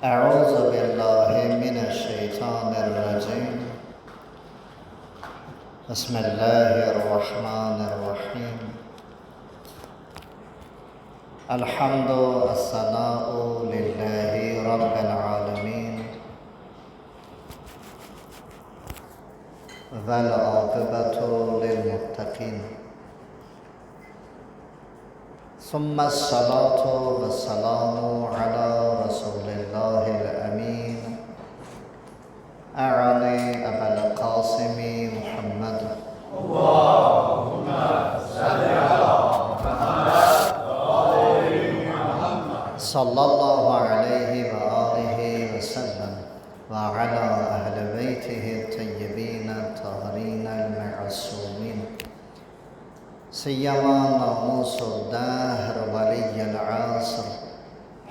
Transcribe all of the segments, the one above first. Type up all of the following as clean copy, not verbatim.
أعوذ بالله من الشيطان الرجيم بسم الله الرحمن الرحيم الحمد والثناء لله رب العالمين والعاقبة للمتقين ثم الصلاة والسلام على رسول الله الأمين أعني أبا القاسم محمد اللهم صل على محمد وآل محمد صلى الله عليه وآله وسلم وعلى أهل بيته الطيبين الطاهرين المعصومين سيما ناموس الدهر ولي العصر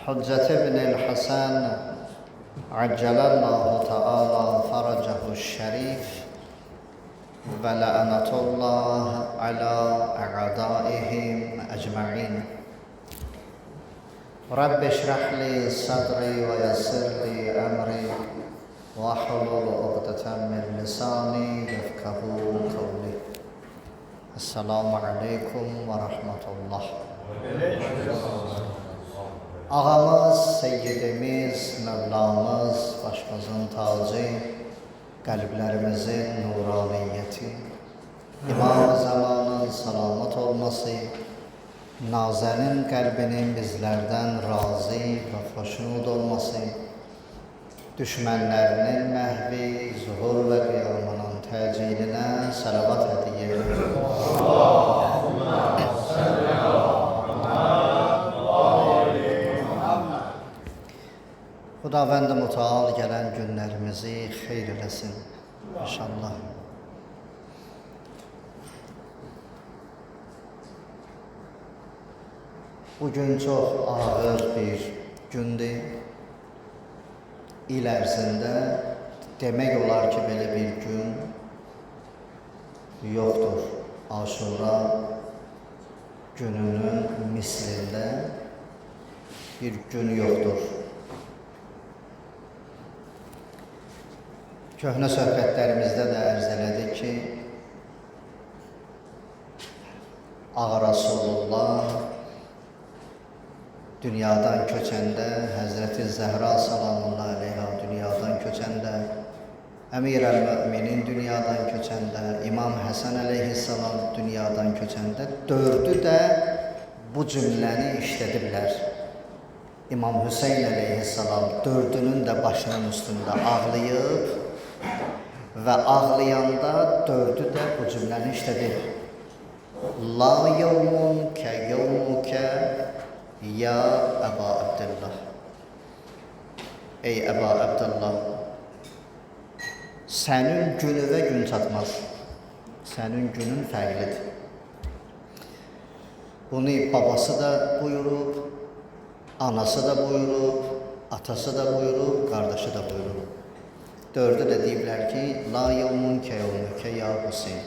حجة ابن الحسن عجل الله تعالى فرجه الشريف ولعنة الله على أعدائهم أجمعين رب اشرح لي صدري ويسر لي أمري واحلل عقدة من لساني يفقه قولي Esselamu Aleyküm ve Rahmetullah. Ağamız, Seyyidimiz, Mevlamız, başımızın tacı, kalplerimizin nuraniyeti, İmam-ı Zaman'ın salamet olması, Nazenin kalbinin bizlerden razı ve hoşnut olması, düşmanlarının mehvi, zuhur ve kıyamının teciline salavat hediye ediyor. Xudavənd-i Müteal gələn günlərimizi xeyr eləsin inşallah. Bugün çox ağır bir gündür. İl ərzində demək olar ki, belə bir gün yoxdur. Aşura gününün mislində bir gün yoxdur. Köhnə söhbətlərimizdə də ərz elədik ki, Ağa Rasulullah dünyadan köçəndə, Həzrəti Zəhra salamullah aleyha dünyadan köçəndə, Əmir-əl-Müminin dünyadan köçəndə, İmam Həsən əleyhissalam dünyadan köçəndə dördü də bu cümləni işlədiblər. İmam Hüseyin əleyhissalam dördünün də başının üstündə ağlayıb və ağlayanda dördü də bu cümləni işlədib. La yevmun kə yevmukə ya Əba Abdullah. Ey Əba Abdullah, sənin günüvə gün çatmaz. Sənin günün fərqlidir. Bunu babası da buyurub, anası da buyurub, atası da buyurub, qardaşı da buyurub. Dördü də deyiblər ki, la yevmun kə yevmukə ya Hüseyin.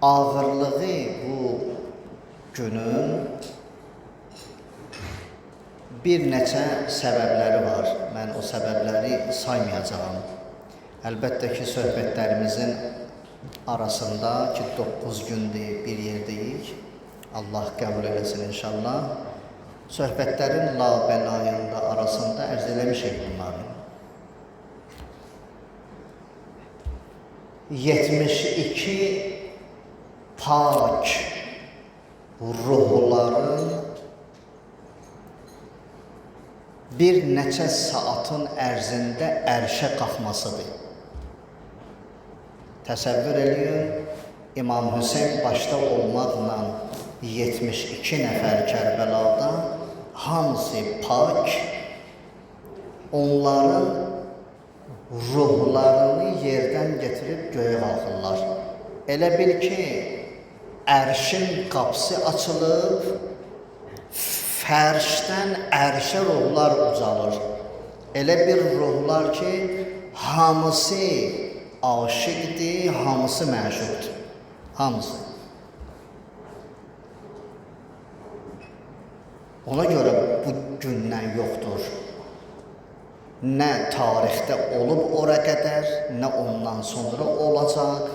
Ağırlığı bu günün bir neçə səbəbləri var. Mən o səbəbləri saymayacağım. Əlbəttə ki, söhbətlərimizin arasında ki, 9 gündür bir yerdəyik. Allah qəbul eləsin inşallah. Söhbətlərin labəlayında arasında ərz eləmişik bunları. 72 pak ruhların bir neçə saatın ərzində ərşə qalxmasıdır. Təsəvvür eləyin, İmam Hüseyin başda olmaqla 72 nəfər Kərbəlada hamısı pak, onların ruhlarını yerdən getirib göyə qalxırlar. Elə bil ki, ərşin qapısı açılıb, fərşdən ərşə ruhlar ucalır. Elə bir ruhlar ki, hamısı aşıqdır, hamısı məşuqdur. Hamısı. Ona görə bu gündən yoxdur. Nə tarixdə olub ora qədər, nə ondan sonra olacaq.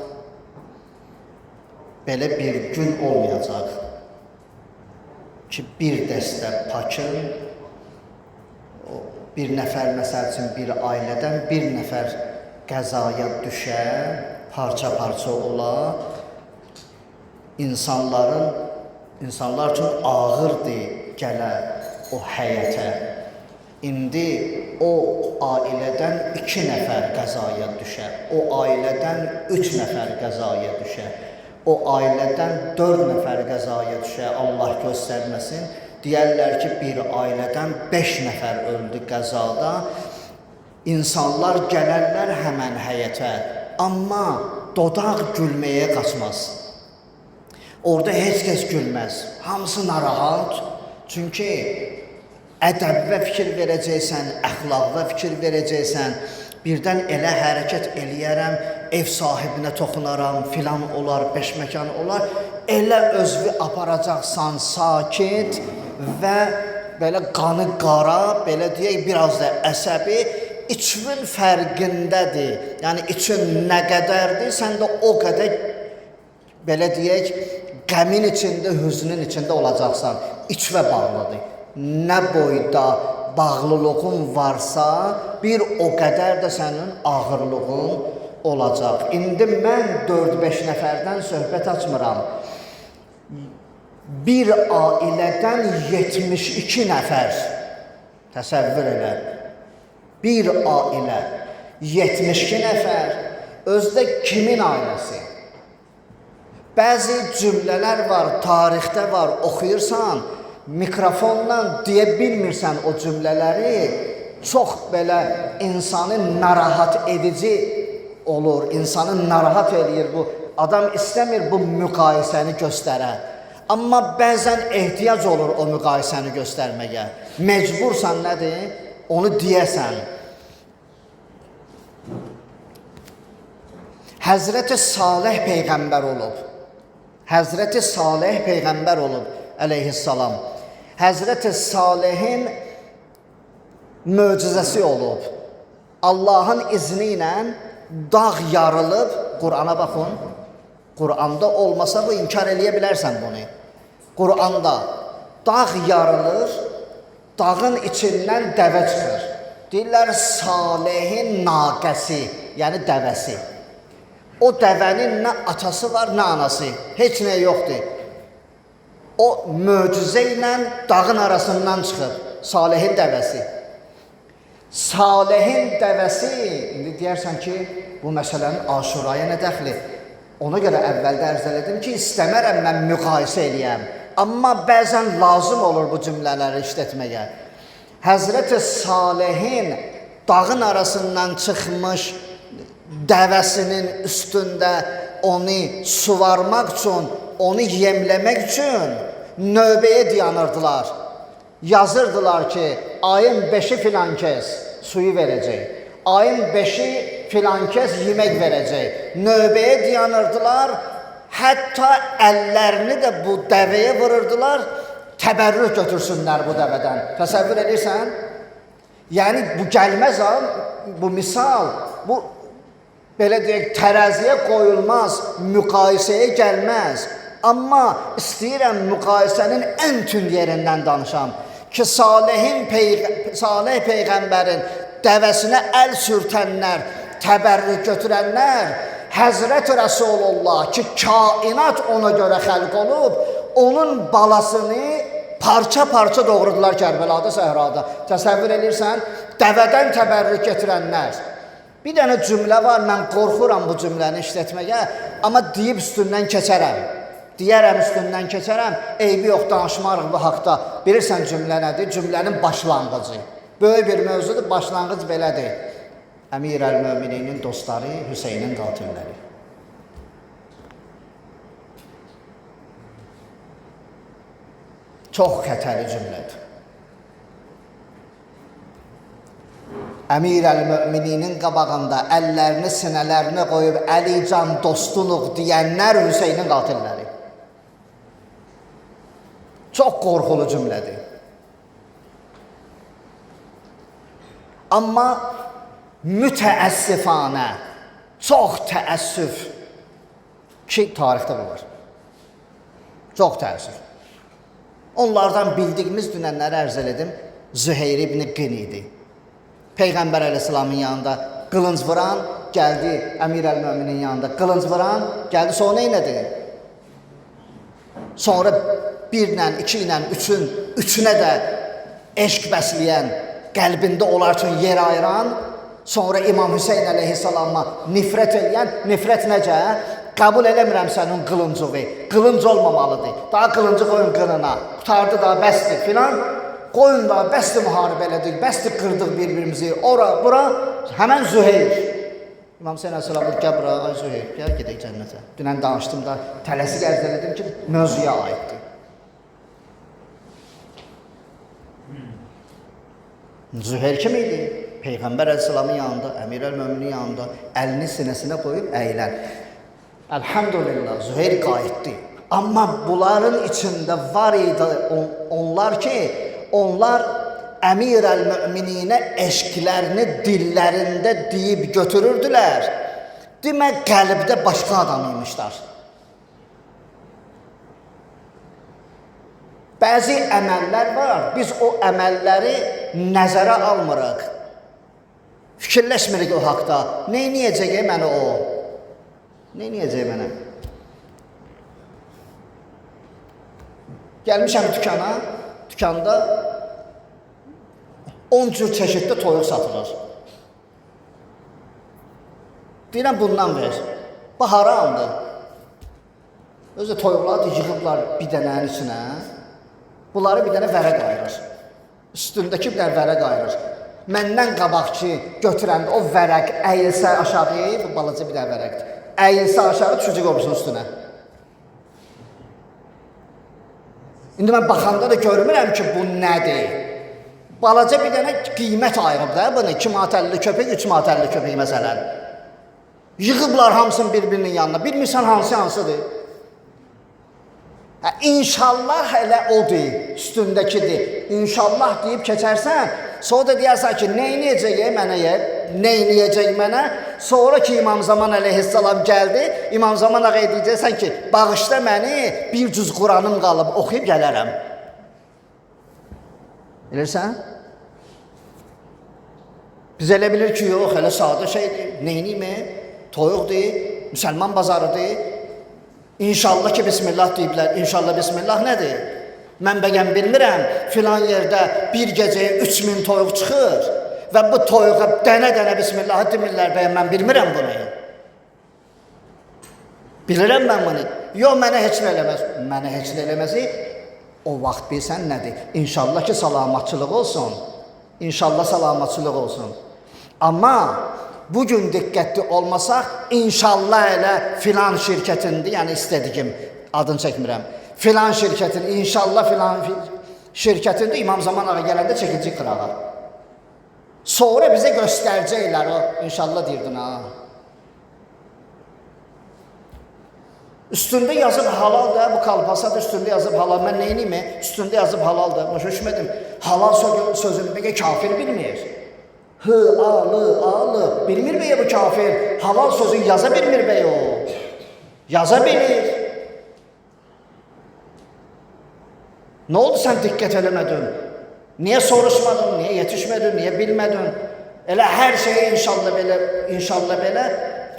Belə bir gün olmayacaq ki, bir dəstə pakın, bir nəfər məsəl üçün bir ailədən bir nəfər qəzaya düşə, parça-parça ola, insanlar üçün ağırdır gələ o həyətə. İndi o ailədən 2 nəfər qəzaya düşə, o ailədən 3 nəfər qəzaya düşə, o ailədən 4 nəfər qəzaya düşə, Allah göstərməsin. Deyərlər ki, bir ailədən 5 nəfər öldü qəzada. İnsanlar gələrlər həmən həyətə, amma dodaq gülməyə qaçmaz. Orada heç kəs gülməz, hamısı narahat. Çünki ədəbə fikir verəcəksən, əxlaqda fikir verəcəksən, birdən elə hərəkət eləyərəm, ev sahibinə toxunaram, filan olar, beşməkan olar, elə özünü aparacaqsan sakit və belə qanı qara, belə deyək, biraz da əsəbi, üçün fərqindədir. Yəni, üçün nə qədərdir, sən də o qədər, belə deyək, qəmin içində, hüznün içində olacaqsan. İçvə bağlıdır. Nə boyda bağlılığın varsa, bir o qədər də sənin ağırlığın olacaq. İndi mən 4-5 nəfərdən söhbət açmıram. Bir ailədən 72 nəfər, təsəvvür elə. Bir ailə, 72 nəfər, özdə kimin ailəsi? Bəzi cümlələr var, tarixdə var, oxuyursan, mikrofonla deyə bilmirsən o cümlələri, çox belə insanı narahat edici olur, insanı narahat edir bu. Adam istəmir bu müqayisəni göstərə. Amma bəzən ehtiyac olur o müqayisəni göstərməyə. Mecbursan nədir? Onu deyəsən. Həzrəti Salih Peyğəmbər olub. Həzrəti Salih Peyğəmbər olub, əleyhissalam. Həzrəti Salihin möcüzəsi olub. Allahın izni ilə dağ yarılıb, Qur'ana baxın. Qur'anda olmasa bu inkar eləyə bilərsən bunu. Qur'anda dağ yarılır, dağın içindən dəvə çıxır. Deyirlər Salihin naqəsi, yəni dəvəsi. O dəvənin nə atası var, nə anası, heç nə yoxdur. O möcüzə ilə dağın arasından çıxıb, Salihin dəvəsi. Salihin dəvəsi, indi deyərsən ki, bu məsələnin Aşuraya nə dəxli? Ona görə əvvəldə ərz elədim ki, istəmərəm mən müqayisə eləyəm. Amma bəzən lazım olur bu cümlələri işlətməyə. Həzrəti Salihin dağın arasından çıxmış dəvəsinin üstündə onu suvarmaq üçün, onu yemləmək üçün növbəyə dayanırdılar. Yazırdılar ki, ayın 5-i filan kəs suyu verəcək. Ayın 5-i filan kəs yemək verəcək. Növbəyə dayanırdılar. Hətta əllərini də bu dəvəyə vururdular, təbərrük götürsünlər bu dəvədən. Təsəvvür edirsən? Yəni, bu gəlməz ha, bu misal, bu belə deyək, tərəziyə qoyulmaz, müqayisəyə gəlməz. Amma istəyirəm müqayisənin ən tünd yerindən danışam ki, Salih Peyğəmbərin dəvəsinə əl sürtənlər, təbərrük götürənlər, Həzrət-i Rəsulullah ki, kainat ona görə xəlq olub, onun balasını parça-parça doğrudular Kərbəlada, Səhrada. Təsəvvür edirsən, dəvədən təbərrük getirənlər. Bir dənə cümlə var, mən qorxuram bu cümləni işlətməyə, amma deyib üstündən keçərəm. Deyərəm üstündən keçərəm, eybi yox, danışmarıq bu haqda. Bilirsən cümlə nədir? Cümlənin başlanğıcı. Böyük bir mövzudur, başlanğıc belədir. Əmir-əl-Mömininin dostları, Hüseynin qatilləri. Çox xətərli cümlədir. Əmir-əl-Mömininin qabağında əllərini sinələrinə qoyub Əlican dostunuq deyənlər Hüseynin qatilləri. Çox qorxulu cümlədir. Amma mütəəssifanə, çox təəssüf ki, tarixdə bu var. Çox təəssüf. Onlardan bildiyimiz dünənləri ərz elədim, Züheyr ibn Qin idi. Peyğəmbər əleyhissalamın yanında qılınc vuran, gəldi Əmir əl-Möminin yanında qılınc vuran, gəldi sonra neynədi? Sonra birlə, iki ilə, üçünə də eşq bəsləyən, qəlbində onlar üçün yer ayıran, sonra İmam Hüseyin əleyhissalama nifrət eləyən, nifrət necə? Qəbul eləmirəm sənin qılıncığı, qılınc olmamalıdır. Daha qılıncı qoyun qınına, qutardı da bəsdir filan. Qoyun da bəsdir müharibə elədik, bəsdir qırdıq bir-birimizi, ora, bura, həmən Züheyr. İmam Hüseyin əleyhissalam, gəl bura, ay Züheyr, gəl gedək cənnətə. Dünən danışdım da, tələsik ərz elədim ki, mövzuya aiddir. Züheyr kim idi? Peyğəmbər əleyhissalamın yanında, Əmir əl-Möminin yanında əlini sinəsinə qoyub əylən. Elhamdülillah, Züheyr qayıtdı. Amma bunların içində var idi onlar ki, onlar Əmir əl-Mömininə eşqlərini dillərində deyib götürürdülər. Demək, qəlbdə başqa adam imişlər. Bəzi əməllər var, biz o əməlləri nəzərə almırıq. Fikirləşmirik o haqda. Neyniyəcək mənə o? Neyniyəcək mənə? Gəlmişəm dükana, dükanda 10 cür çeşiddə toyuq satılır. Deyirəm, bundan ver. Bu haramdır. Özü toyuqları yığıblar bir dənənin içinə. Bunları bir dənə vərəq ayırır. Üstündəki bir dənə vərəq ayırır. Məndən qabaq ki, götürəndə o vərəq əyilsə aşağı, bu balaca bir dənə vərəqdir. Əyilsə aşağı, düşəcək olursun üstünə. İndi mən baxanda da görmürəm ki, bu nədir? Balaca bir dənə qiymət ayırıb da, bunu 2 manat 50 köpək, 3 manat 50 köpək məsələn. Yığıblar hamısını bir-birinin yanına. Bilmirsən hansıdır? İnşallah elə odur, üstündəkidir. İnşallah deyib keçərsən, sonra da deyərsən ki, neyniyəcək mənə yer, neyniyəcək mənə? Sonra ki, İmam Zaman əleyhissalam gəldi, İmam Zaman ağaya deyəcəksən ki, bağışla məni, bir cüz Quranım qalıb, oxuyub gələrəm. Bilirsən? Biz elə bilir ki, yox, elə sadə şeydir, neyniyimi? Toyuqdur, müsəlman bazarıdır. İnşallah ki, Bismillah deyiblər. İnşallah Bismillah nədir? Mən bəgən bilmirəm, filan yerdə bir gecəyə 3000 toyuq çıxır və bu toyuğa dənə-dənə Bismillah demirlər bəyən, mən bilmirəm bunu. Bilirəm mən bunu. Yox, mənə heç nə eləməz. Mənə heç nə eləməzi, o vaxt bilsən nədir? İnşallah ki, salamatçılıq olsun. İnşallah salamatçılıq olsun. Amma bugün diqqətli olmasaq, inşallah elə filan şirkətindir, yəni istədiyim, adını çəkmirəm. Filan şirkətin, inşallah filan şirkətində İmam Zaman ağa gələndə çəkiləcək qırağa. Sonra bizə göstərəcəklər o, inşallah deyirdin ha. Üstündə yazıb halal da, bu kalpasa da üstündə yazıb halal. Mən neyiniyim? Üstündə yazıb halal da. Başa düşmədim. Halal sözünü bəgə kafir bilmir. Alı. Bilmir bəyə bu kafir. Halal sözü yaza bilmir bəyə o. Yaza bilir. Nə oldu sən diqqət eləmədin? Niyə soruşmadın? Niyə yetişmədin? Niyə bilmədin? Elə hər şeyi inşallah belə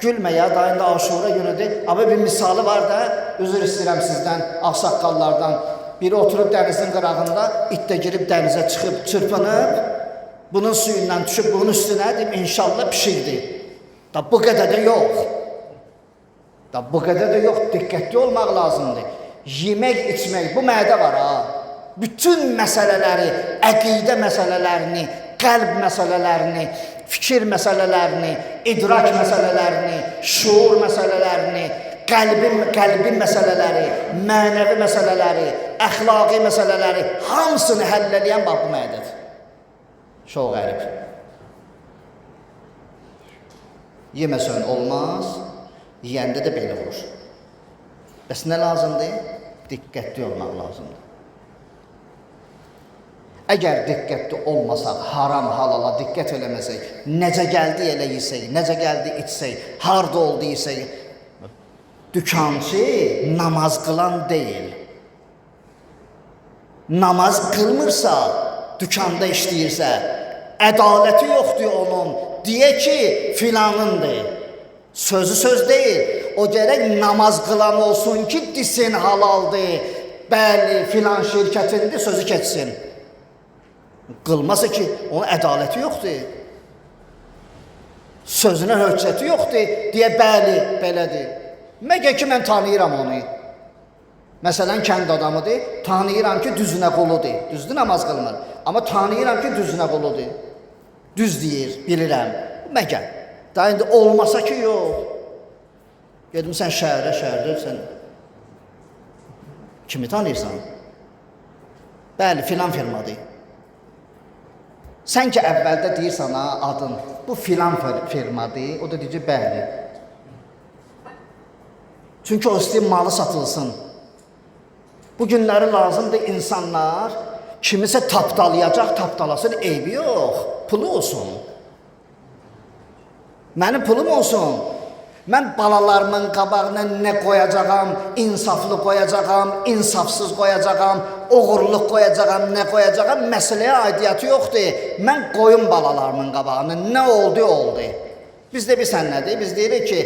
gülmə ya, daha indi Aşura günüdür. Amma bir misalı var da, üzr istəyirəm sizdən, ağsaqqallardan. Biri oturub dənizin qırağında, itdə girib dənizə çıxıb, çırpınıb, bunun suyundan düşüb, bunun üstünə deyim, inşallah pişirdi. Da bu qədər də yox. Da bu qədər də yox, diqqətli olmaq lazımdır. Yemək, içmək, bu mədə var ha. Bütün məsələləri, əqidə məsələlərini, qəlb məsələlərini, fikir məsələlərini, idrak məsələlərini, şuur məsələlərini, qəlbin məsələləri, mənəvi məsələləri, əxlaqi məsələləri, hamısını həll eləyən bax bu mədədir. Çox qərib. Yeməsən olmaz, yiyəndə də belə olur. Bəs nə lazımdır? Diqqətli olmaq lazımdır. Əgər diqqətli olmasaq, haram halala diqqət eləməsək, necə gəldi elə yesək, necə gəldi içsək, harda oldu yesək, dükançı namaz qılan deyil. Namaz qılmırsa, dükanda işləyirsə, ədaləti yoxdur onun, deyə ki, filanındır. Sözü söz deyil, o gərək namaz qılan olsun ki, desin halaldır, bəli, filan şirkətindir, sözü keçsin. Qılmasa ki, onun ədaləti yoxdur. Sözünə höccəti yoxdur, deyə bəli, belədir. Məgər ki, mən tanıyıram onu. Məsələn, kənd adamıdır, tanıyıram ki, düzünə quludur. Düzdür, namaz qılmır. Amma tanıyıram ki, düzünə quludur. Düz deyir, bilirəm. Məgər. Daha indi olmasa ki, yox. Gedimsən şəhərdə, sən kimi tanıyırsan? Bəli, filan firmadır. Sən ki, əvvəldə deyirsən, adın, bu filan firmadır, o da deyəcək, bəli. Çünki o istəyir malı satılsın. Bu günləri lazımdır insanlar kimisə tapdalayacaq, tapdalasın, eybi yox, pulu olsun. Mənim pulum olsun. Mən balalarımın qabağına nə qoyacağam, insaflı qoyacağam, insafsız qoyacağam, oğurluq qoyacağam, nə qoyacağam, məsələyə aidiyyatı yoxdur. Mən qoyum balalarımın qabağına, nə oldu, oldu. Bizdə bir sən nədir? Biz deyirik ki,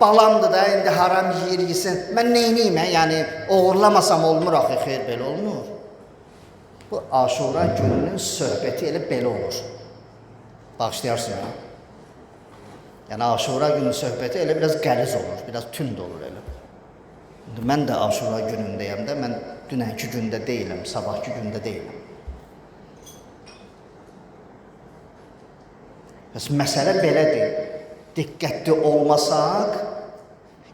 balamdır da, indi haram yiyir, yesin. Mən neyniyim, yəni oğurlamasam olmur axı, xeyr, belə olmur. Bu Aşura gününün söhbəti elə belə olur. Bağışlayarsın ya. Yəni Aşura gününün söhbəti elə biraz qəliz olur, biraz tünd olur elə. Mən də Aşura günündəyəm də, mən dünənki gündə deyiləm, sabahki gündə deyiləm. Bəs məsələ belədir. Diqqətli olmasaq,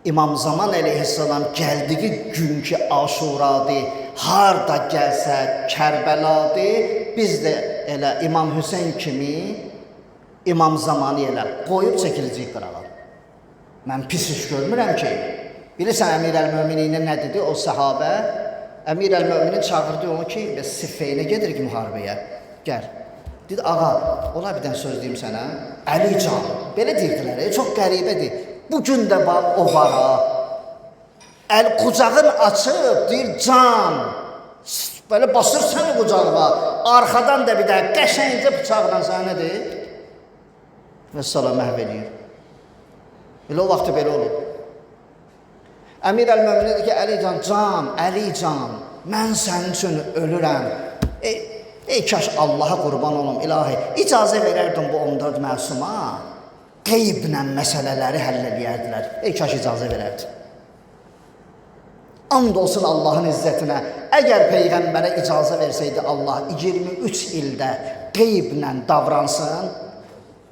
İmam Zaman əleyhissalam gəldiyi günkü Aşuradır, harda gəlsə Kərbəladır, biz də elə İmam Hüseyn kimi İmam Zamanı elə qoyub çəkiləcək qırağa. Mən pis iş görmürəm ki. Bilirsən Əmir əl-Mömininin nə dedi o səhabə? Əmir əl-Möminin çağırdı onu ki, Siffeynə gedirik müharibəyə. Gəl. Dedi, ağa, ola bir dənə söz deyim sənə. Əli can, belə deyirdilər, çox qəribədir. Bugün də o var ha. Əl qucağın açıb, deyir can. Belə basırsan qucağına, arxadan da bir də qəşəngcə bıçaqla sənə nə deyir? Və salam məhv eləyir. Elə o vaxtı belə olur. Əmir əl-Mömin dedi ki, Əli can, mən sənin üçün ölürəm. Ey kaş Allaha qurban olum, ilahi, icazə verərdim bu 14 məsuma, qeyblə məsələləri həll eləyərdilər. Ey kaş icazə verərdi. And olsun Allahın izzətinə, əgər Peyğəmbərə icazə versəydi Allah 23 ildə qeyblə davransın,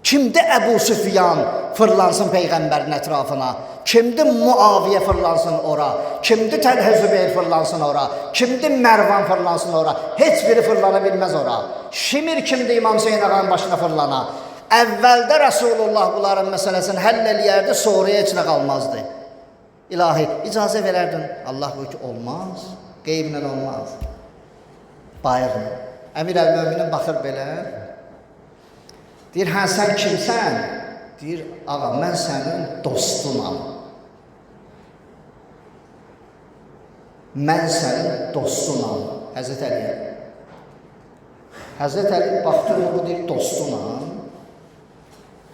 kimdə Əbu Süfyan fırlansın Peyğəmbərin ətrafına, kimdə Muaviyə fırlansın ora, kimdə Təlhə Zübeyir fırlansın ora, kimdə Mərvan fırlansın ora, heç biri fırlana bilməz ora. Şimir kimdə İmam Hüseyin ağanın başına fırlana. Əvvəldə Rasulullah bunların məsələsini həll eləyərdi, sonraya heç nə qalmazdı. İlahi, icazə verərdin. Allah bu ki, olmaz, qeyblə olmaz. Bayırın. Əmir əl-Möminin baxır belə. Deyir, hə, sən kimsən? Deyir, ağa, mən sənin dostunam. Mən sənin dostunam. Həzrət Əliyə. Həzrət Əli baxdı, bu deyir, dostunam.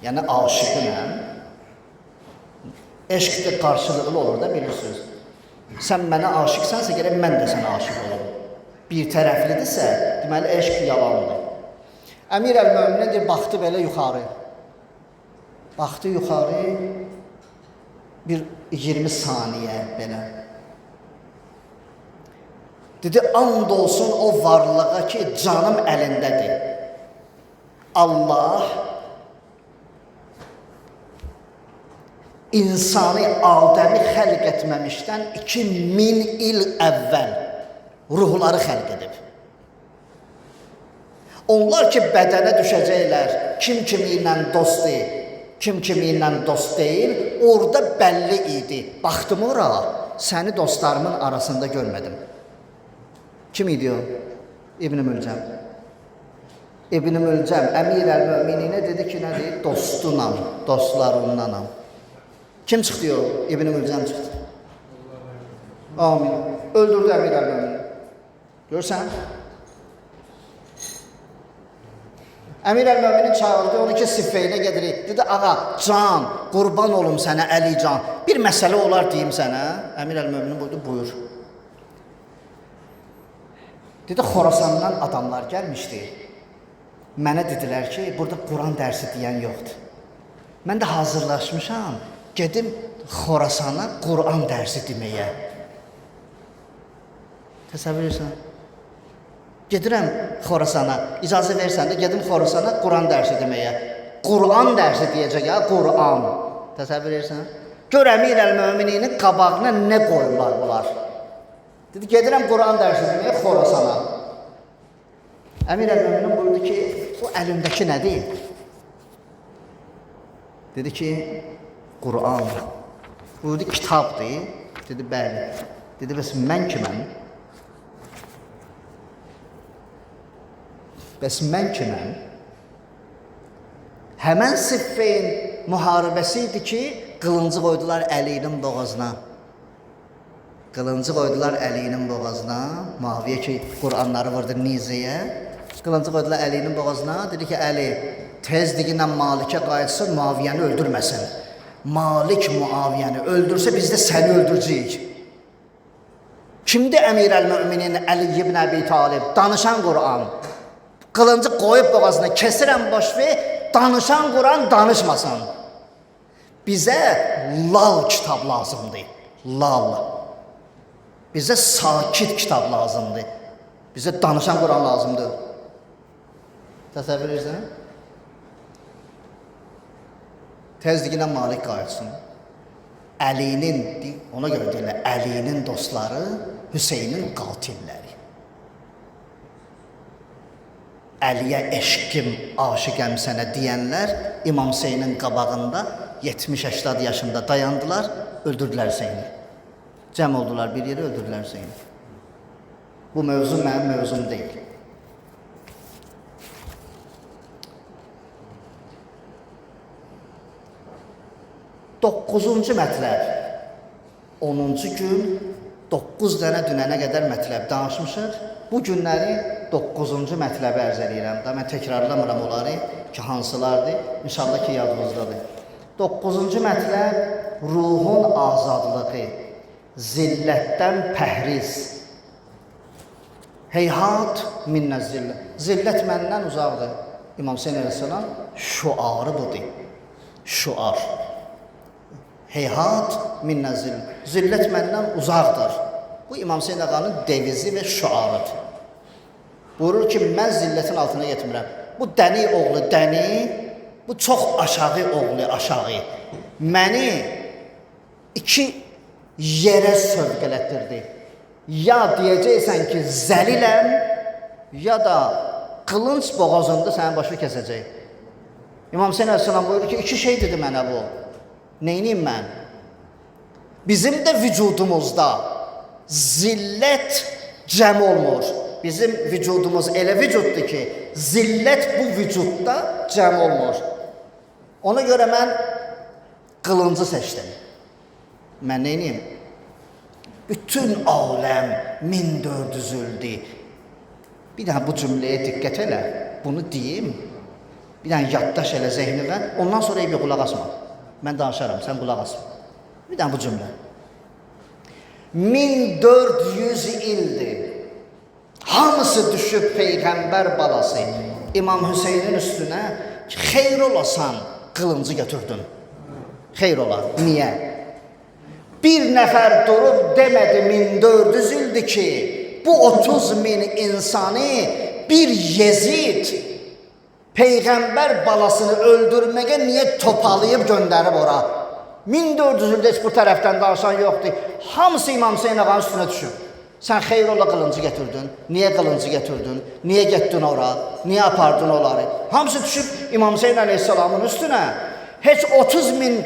Yəni, aşıqınam. Eşqdə qarşılıqlı olur da, bilirsiniz. Sən mənə aşıqsansa, gərək mən də sənə aşıq olum. Bir tərəflidirsə, deməli, eşq yalandır. Əmir əl-Möminin deyir, baxdı belə yuxarı. Baxdı yuxarı, bir 20 saniyə belə. Dedi, and olsun o varlığa ki, canım əlindədir. Allah insanı Adəmi xəlq etməmişdən 2000 il əvvəl ruhları xəlq edib. Onlar ki, bədənə düşəcəklər, kim kimi ilə dostdur, kim kimi ilə dost deyil, orada bəlli idi. Baxdım ora, səni dostlarımın arasında görmədim. Kim idi o? İbn-i Mülcəm. İbn Mülcəm Əmir əl-Mömininə dedi ki, nədir? Dostunam, dostlarındanam. Kim çıxdı o? İbn Mülcəm çıxdı. Amin. Öldürdü Əmir əl-Mömini. Görsən? Əmir əl-Möminin çağırdı, onu ki Siffeynə gedirik. Dedi, ağa, can, qurban olum sənə, Əli can. Bir məsələ olar deyim sənə. Əmir əl-Möminin buyurdu, buyur. Dedi, Xorasandan adamlar gəlmişdi. Mənə dedilər ki, burada Quran dərsi deyən yoxdur. Mən də hazırlaşmışam, gedim Xorasana Quran dərsi deməyə. Təsəvvür edirsən? Gedirəm Xorasana, icazə versən də gedim Xorasana Quran dərsi deməyə. Quran dərsi deyəcək ya, Quran. Təsəvvür edirsən? Gör Əmir əl-Mömininin qabağına nə qoyurlar bunlar. Dedi, gedirəm Quran dərsi deməyə Xorasana. Əmir əl-Möminin buyurdu ki, bu əlindəki nədir? Dedi ki, Quran. Buyurdu, kitabdır. Dedi, bəli. Dedi, bəs mən kiməm? Bəs mən kiməm? Həmən Siffeyn müharibəsi idi ki, qılıncı qoydular Əlinin boğazına. Qılıncı qoydular Əlinin boğazına. Muaviyə ki, Quranları vurdu nizəyə. Qılıncı qoydular Əlinin boğazına. Dedi ki, Əli tezliğinlə Malikə qayıtsın, Muaviyəni öldürməsin. Malik Muaviyəni öldürsə, biz də səni öldürəcəyik. Kimdir Əmir əl-Möminin Əli ibn Əbi Talib? Danışan Quran. Qılıncı qoyub boğazına, kesirəm boşvi, danışan Quran danışmasın. Bizə lal kitab lazımdır. Lal. Bizə sakit kitab lazımdır. Bizə danışan Quran lazımdır. Təsəvvür edirsən? Tezliğinə Malik qayıtsın. Əlinin, ona görə deyirlər, Əlinin dostları Hüseynin qatilləri. Əliyə eşqim, aşiqəm sənə deyənlər İmam Hüseynin qabağında 70-80 yaşında dayandılar, öldürdülər Hüseyni. Cəm oldular bir yerə, öldürdülər Hüseyni. Bu mövzu mənim mövzum deyil. Doqquzuncu mətləb, 10-cu gün, 9 dənə dünənə qədər mətləb danışmışıq. Bu günləri 9-cu mətləbi ərz edirəm. Da mən təkrarlamıram onları ki, hansılardır? İnşallah ki, yadınızdadır. 9-cu mətləb ruhun azadlığı, zillətdən pəhriz. Heyhat minnə zillət. Zillət məndən uzaqdır. İmam Hüseyin əleyhissalam şuarı budur. Şuar. Heyhat minnə zillət. Zillət məndən uzaqdır. Bu İmam Hüseyin ağanın devizi və şuarıdır. Buyurur ki, mən zillətin altına getmirəm. Bu dəni oğlu dəni, bu çox aşağı oğlu aşağı. Məni iki yerə sövq elətdirdi. Ya deyəcəksən ki, zəliləm, ya da qılınc boğazında sənin başını kəsəcək. İmam Hüseyin əleyhissalam buyurur ki, iki şey dedi mənə bu. Neyniyim mən? Bizim də vücudumuzda zillət cəm olmur. Bizim vücudumuz elə vücuddur ki, zillət bu vücudda cəm olmur. Ona görə mən qılıncı seçdim. Mən neyniyim? Bütün aləm 1400'üldü. Bir daha bu cümləyə diqqət elə, bunu deyim. Bir daha yaddaş elə zehninə, ondan sonra bir qulaq asma. Mən danışaram, sən qulaq asma. Bir daha bu cümlə. 1400 ildir. Hamısı düşüb Peyğəmbər balası İmam Hüseynin üstünə xeyr olasan qılıncı götürdün. Xeyr ola. Niyə? Bir nəfər durub demədi 1400 ildir ki, bu 30.000 insanı bir Yezid Peyğəmbər balasını öldürməyə niyə topalayıb göndərib ora? 1400 ildə heç bu tərəfdən danışan yoxdur. Hamısı İmam Hüseyin ağanın üstünə düşüb. Sən xeyr ola qılıncı getirdin. Niyə qılıncı getirdin? Niyə getdin ora? Niyə apardın onları? Hamısı düşüb İmam Hüseyin əleyhissalamın üstünə. Heç 30.000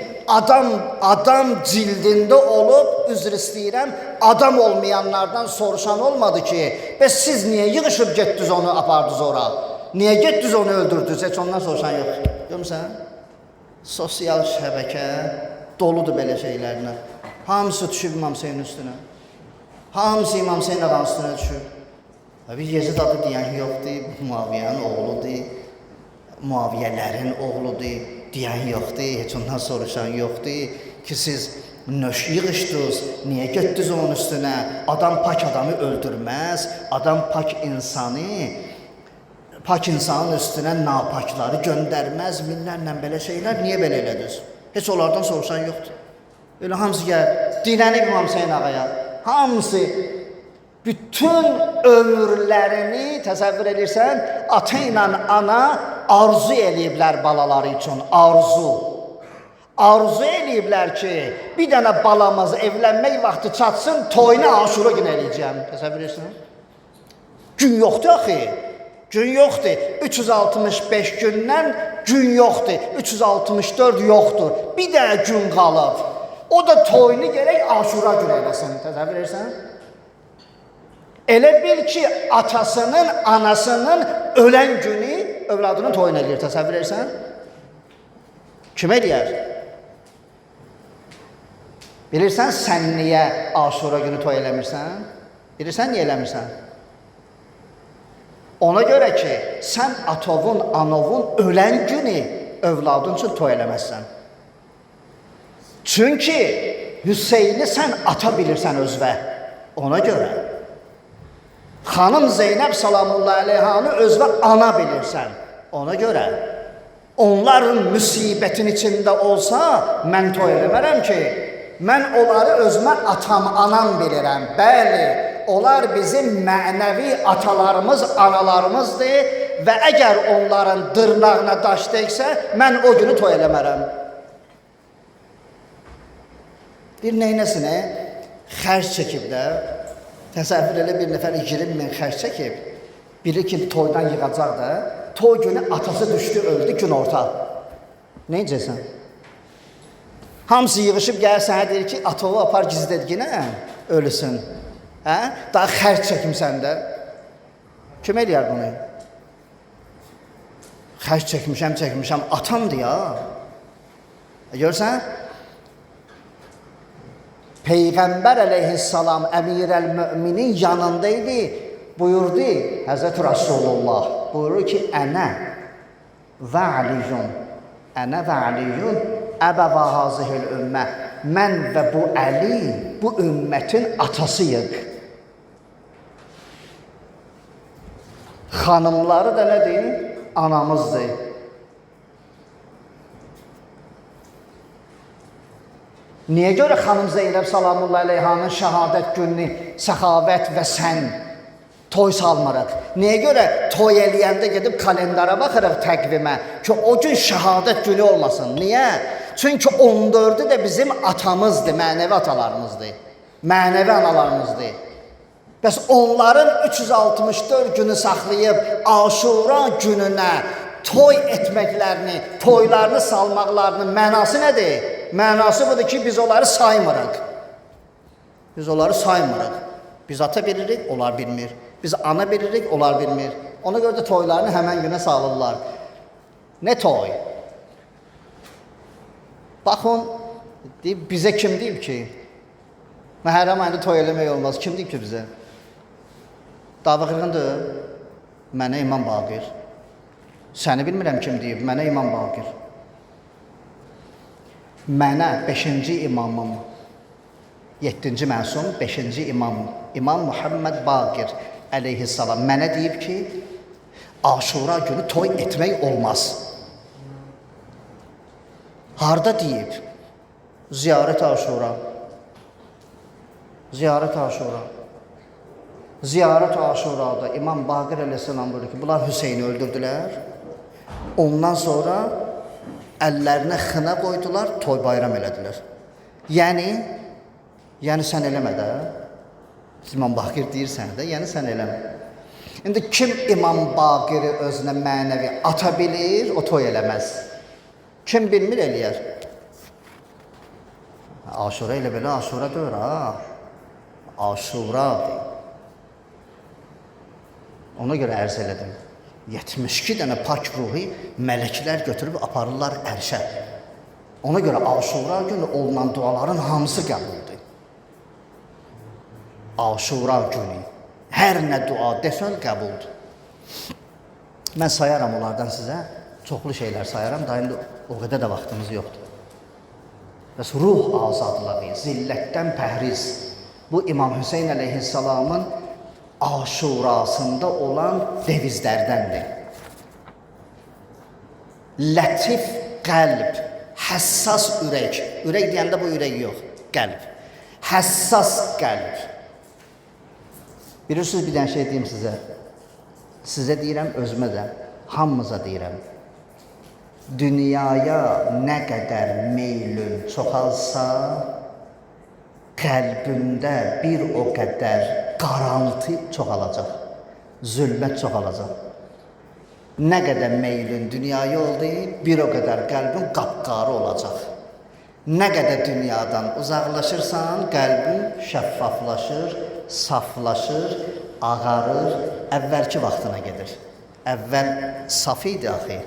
adam cildində olub, üzr istəyirəm, adam olmayanlardan soruşan olmadı ki, bəs siz niyə yığışıb getdiniz onu apardınız ora? Niyə getdiniz onu öldürdünüz? Heç ondan soruşan yox. Görmüsən? Sosial şəbəkə doludur belə şeylərlə. Hamısı düşüb İmam Hüseynin üstünə. Hamısı İmam Hüseyin ağanın üstünə düşüb. Bir Yezid adı deyən yoxdur, Muaviyyənin oğludur, Muaviyyələrin oğludur, deyən yoxdur, heç ondan soruşan yoxdur ki, siz nöş yığışdınız, niyə getdiniz onun üstünə? Adam pak adamı öldürməz, adam pak insanın üstünə napakları göndərməz, minlərlə belə şeylər, niyə belə elədiniz? Heç onlardan soruşan yoxdur. Öyle hamısı gəl, dinənib İmam Hüseyin ağaya, hamısı bütün ömürlərini təsəvvür edirsən, ata ilə ana arzu eləyiblər balaları üçün, arzu eləyiblər ki, bir dənə balamız evlənmək vaxtı çatsın, toyunu Aşura günü eləyəcəm, təsəvvür edirsən? Gün yoxdur axı, gün yoxdur, 365 gündən gün yoxdur, 364 yoxdur, bir dənə gün qalıb, o da toyunu gərək Aşura günü eləsin, təsəvvür edirsən? Elə bil ki, atasının, anasının ölən günü övladının toyunu eləyir, təsəvvür edirsən? Kim eləyər? Bilirsən, sən niyə Aşura günü toy eləmirsən? Bilirsən, niyə eləmirsən? Ona görə ki, sən atovun, anovun ölən günü övladın üçün toy eləməzsən. Çünki Hüseyni sən ata bilirsən özvə, ona görə. Xanım Zeynəb salamullahi aleyhanı özvə ana bilirsən, ona görə. Onların müsibətin içində olsa, mən toy eləmərəm ki, mən onları özümə atam, anam bilirəm. Bəli, onlar bizim mənəvi atalarımız, analarımızdır və əgər onların dırnağına daş değsə, mən o günü toy eləmərəm. Bir neynəsinə xərc çəkib də, təsəvvür elə bir nəfər 20 min xərc çəkib, biri ki toydan yığacaq da, toy günü atası düşdü, öldü, gün orta. Ne edəcəksən? Hamısı yığışıb gəlir sənə deyir ki, atovu apar gizlədginə, ölüsün. Hə? Daha xərc çəkimsən də. Kim eləyər bunu? Xərc çəkmişəm, atamdır ya. Görsən? Peyğəmbər əleyhissalam əmirəl-müminin yanındaydı, buyurdu Həzrət Rasulullah, buyurur ki, ənə və Aliyyun əbəvə hazihil ümmə, mən və bu Əli bu ümmətin atasıyıq. Xanımları da nədir? Anamızdır. Niyə görə xanım Zeynəb salamullahi aleyhanın şəhadət gününü səxavət və sən toy salmırıq? Niyə görə toy eləyəndə gedib kalendara baxırıq təqvimə ki, o gün şəhadət günü olmasın? Niyə? Çünki 14'ü də bizim atamızdır, mənəvi atalarımızdır, mənəvi analarımızdır. Bəs onların 364 günü saxlayıb Aşura gününə toy etməklərini, toylarını salmaqlarının mənası nədir? Mənası budur ki, biz onları saymırıq. Biz onları saymırıq. Biz ata bilirik, onlar bilmir. Biz ana bilirik, onlar bilmir. Ona görə də toylarını həmən günə salırlar. Ne toy? Baxın, bizə kim deyib ki, Məhərrəm ayında toy eləmək olmaz. Kim deyib ki bizə? Dava qırğındır. Mənə İmam Baqir. Səni bilmirəm kim deyib, mənə İmam Baqir. Mənə 5-ci imamım, 7-ci məsum, 5-ci imam, İmam Muhammed Baqir əleyhissalam mənə deyib ki, Aşura günü toy etmək olmaz. Harda deyib? Ziyarət Aşura. Ziyarət Aşura. Ziyarət Aşurada İmam Baqir əleyhissalam buyurdu ki, bunlar Hüseyni öldürdülər. Ondan sonra əllərinə xına qoydular, toy bayram elədilər. Yəni sən eləmə də. İmam Baqir deyirsən də, yəni sən eləmə. İndi kim İmam Baqiri özünə mənəvi ata bilir, o toy eləməz. Kim bilmir eləyər. Aşura elə belə Aşura deyir ha. Aşuradır. Ona görə ərz elədim. 72 dənə pak ruhi mələklər götürüb aparırlar ərşə. Ona görə Aşura günü olunan duaların hamısı qəbuldur. Aşura günü hər nə dua desən qəbuldur. Mən sayaram onlardan sizə, çoxlu şeylər sayaram, da indi o qədər də vaxtımız yoxdur. Bəs ruh azadlığı, zillətdən pəhriz. Bu İmam Hüseyn əleyhissalamın Aşurasında olan devizlərdəndir. Lətif qəlb, həssas ürək. Ürək deyəndə bu ürək yox, qəlb. Həssas qəlb. Bilirsiniz, bir dənə şey deyim sizə. Sizə deyirəm, özümə də, hamımıza deyirəm. Dünyaya nə qədər meylün çoxalsa, qəlbində bir o qədər qaraltı çoxalacaq, zülmət çoxalacaq. Nə qədər meylün dünyaya oldu, bir o qədər qəlbin qapqarı olacaq. Nə qədər dünyadan uzaqlaşırsan, qəlbin şəffaflaşır, saflaşır, ağarır, əvvəlki vaxtına gedir. Əvvəl saf idi axı.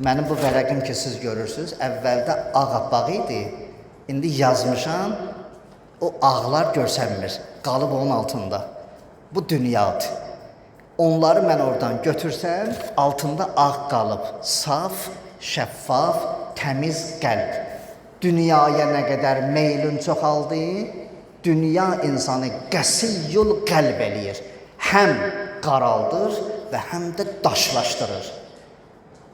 Mənim bu vərəqim ki, siz görürsünüz, əvvəldə ağappaq idi. İndi yazmışam, o ağlar görsənmir, qalıb onun altında. Bu dünyadır. Onları mən oradan götürsəm, altında ağ qalıb, saf, şəffaf, təmiz qəlb. Dünyaya nə qədər meylün çoxaldı, dünya insanı qəsiyyul qəlb eləyir. Həm qaraldır və həm də daşlaşdırır.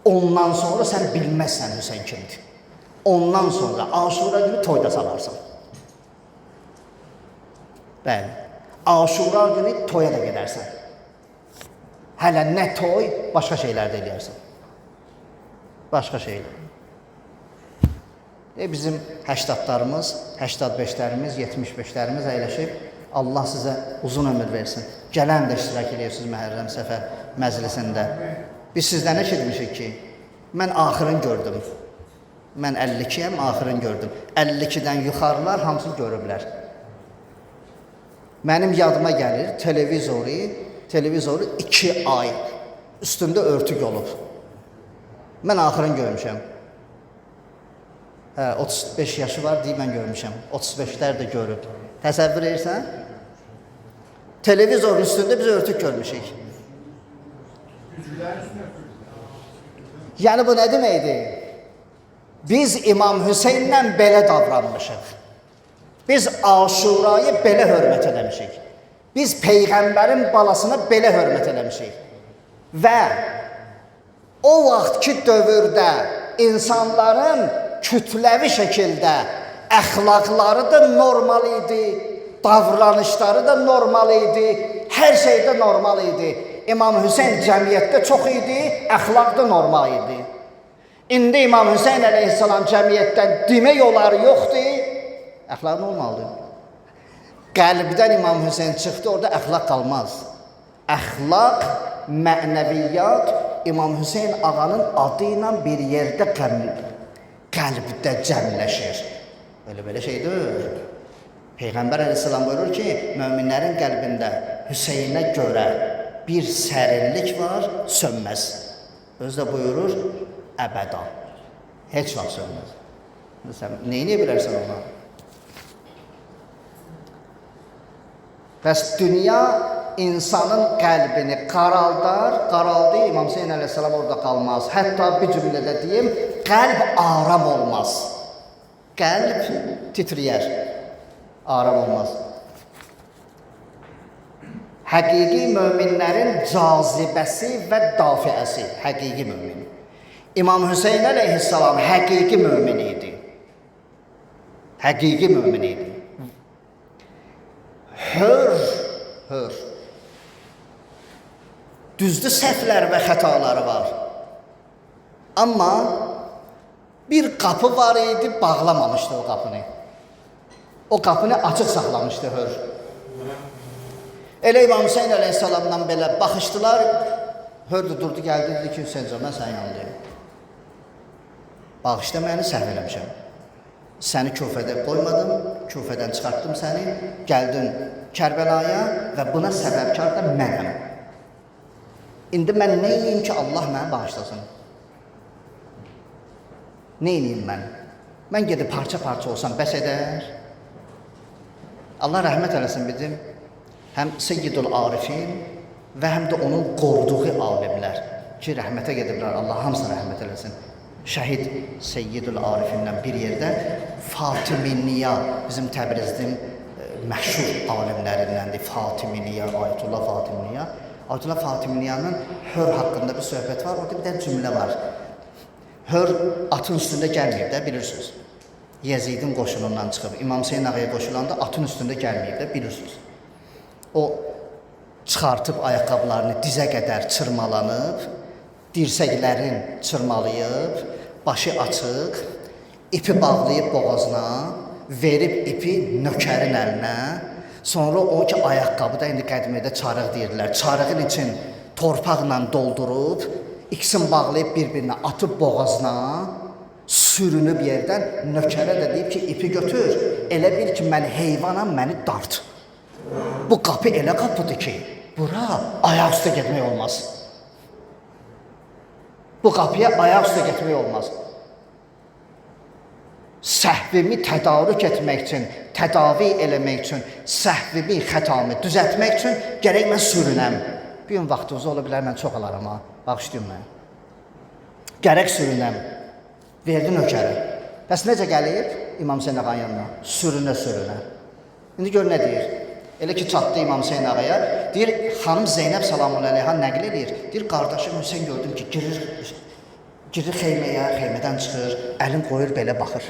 Ondan sonra sən bilməzsən Hüseyn kimdir. Ondan sonra Aşura günü toyda salarsan. Bəli, Aşura günü toya da gedərsən. Hələ nə toy, başqa şeylər də eləyərsən. Başqa şeylər. Bizim 80'larımız, 85'lərimiz, 75'lərimiz əyləşib, Allah sizə uzun ömür versin. Gələn də iştirak edirsiniz Məhərrəm Səfər məclisində. Biz sizdən eşitmişik ki, mən axırın gördüm. Mən 52'yəm, axırın gördüm. 52'dən yuxarılar hamısını görüblər. Mənim yadıma gəlir, televizoru 2 ay üstündə örtük olub. Mən axırın görmüşəm. 35 yaşı var, deyib mən görmüşəm. 35'lər də görüb. Təsəvvür edirsən? Televizorun üstündə biz örtük görmüşük. Yəni bu nə deməkdir? Biz İmam Hüseynlə belə davranmışıq. Biz Aşurayı belə hörmət eləmişik. Biz Peyğəmbərin balasına belə hörmət eləmişik. Və o vaxtki dövrdə insanların kütləvi şəkildə əxlaqları da normal idi, davranışları da normal idi, hər şey də normal idi. İmam Hüseyn cəmiyyətdə çox idi, əxlaq da normal idi. İndi İmam Hüseyn əleyhissalam cəmiyyətdən demək olar yoxdur, əxlaq normaldır. Qəlbdən İmam Hüseyn çıxdı, orada əxlaq qalmaz. Əxlaq, mənəviyyat İmam Hüseyn ağanın adı ilə bir yerdə qəlbdə cəmləşir. Belə şey deyil. Peyğəmbər əleyhissalam buyurur ki, möminlərin qəlbində Hüseynə görə bir sərinlik var, sönməz. Özü də buyurur, əbəda. Heç vaxt sönməz. Sən neyini bilərsən ona? Bəs dünya insanın qəlbini qaraldı, İmam Hüseyn əleyhissalam orada qalmaz. Hətta bir cümlədə deyim, qəlb aram olmaz. Qəlb titriyər, aram olmaz. Həqiqi möminlərin cazibəsi və dafiəsi, həqiqi mömin. İmam Hüseyn əleyhissalam həqiqi mömin idi. Həqiqi mömin idi. Hör. Düzdür, səhvlər və xətaları var. Amma bir qapı var idi, bağlamamışdı o qapını. O qapını açıq saxlamışdı hör. Elə İmam Hüseyn əleyhissalamdan belə baxışdılar, hör də durdu, gəldi, dedi ki, Hüseyncan, mən sənin yanındayım. Bağışda məni səhv eləmişəm. Səni Küfədə qoymadım, Küfədən çıxartdım səni, gəldin Kərbəlaya və buna səbəbkar da mənəm. İndi mən nə edeyim ki, Allah məni bağışlasın? Nə edeyim mən? Mən gedib parça-parça olsam bəs edər? Allah rəhmət eləsin bizim həm Seyyidul Arifin və həm də onun qoruduğu alimlər ki, rəhmətə gediblər, Allah hamısına rəhmət eləsin. Şəhid Seyyidul Arifindən bir yerdə Fatiminiya, bizim Təbrizin məşhur alimlərindəndir. Fatiminiya, Ayətullah Fatiminiya. Ayətullah Fatiminiyanın Hör haqqında bir söhbət var, orada bir dənə cümlə var. Hör atın üstündə gəlməyib də, bilirsiniz. Yezidin qoşunundan çıxıb, İmam Hüseyin ağaya qoşulanda atın üstündə gəlməyib də, bilirsiniz. O çıxartıb ayaqqabılarını dizə qədər çırmalanıb, dirsəklərin çırmalayıb, başı açıq, ipi bağlayıb boğazına, verib ipi nökərin əlinə, sonra o ki, ayaqqabı da indi qədimdə çarıq deyirlər, çarığın için torpaqla doldurub, ikisini bağlayıb bir-birinə atıb boğazına, sürünüb yerdən, nökərə də deyib ki, ipi götür, elə bil ki, mən heyvanam, məni dart. Bu qapı elə qapıdır ki, bura ayaq üstə getmək olmaz. Bu qapıya ayaq üstə getmək olmaz. Səhvimi tədarük etmək üçün, tədavi eləmək üçün, səhvimi, xətamı düzəltmək üçün gərək mən sürünəm. Bir gün vaxtınız ola bilər, mən çox alaram ha, bağışlayın mən. Gərək sürünəm. Verdi nökəri. Bəs necə gəlib İmam Hüseyin ağanın yanına? Sürünə. İndi gör nə deyir? Elə ki, çatdı İmam Hüseyin ağaya, deyir, xanım Zeynəb salamun əleyha nəql edir. Deyir, qardaşım Hüseyin gördüm ki, girir xeyməyə, xeymədən çıxır, əlin qoyur, belə baxır.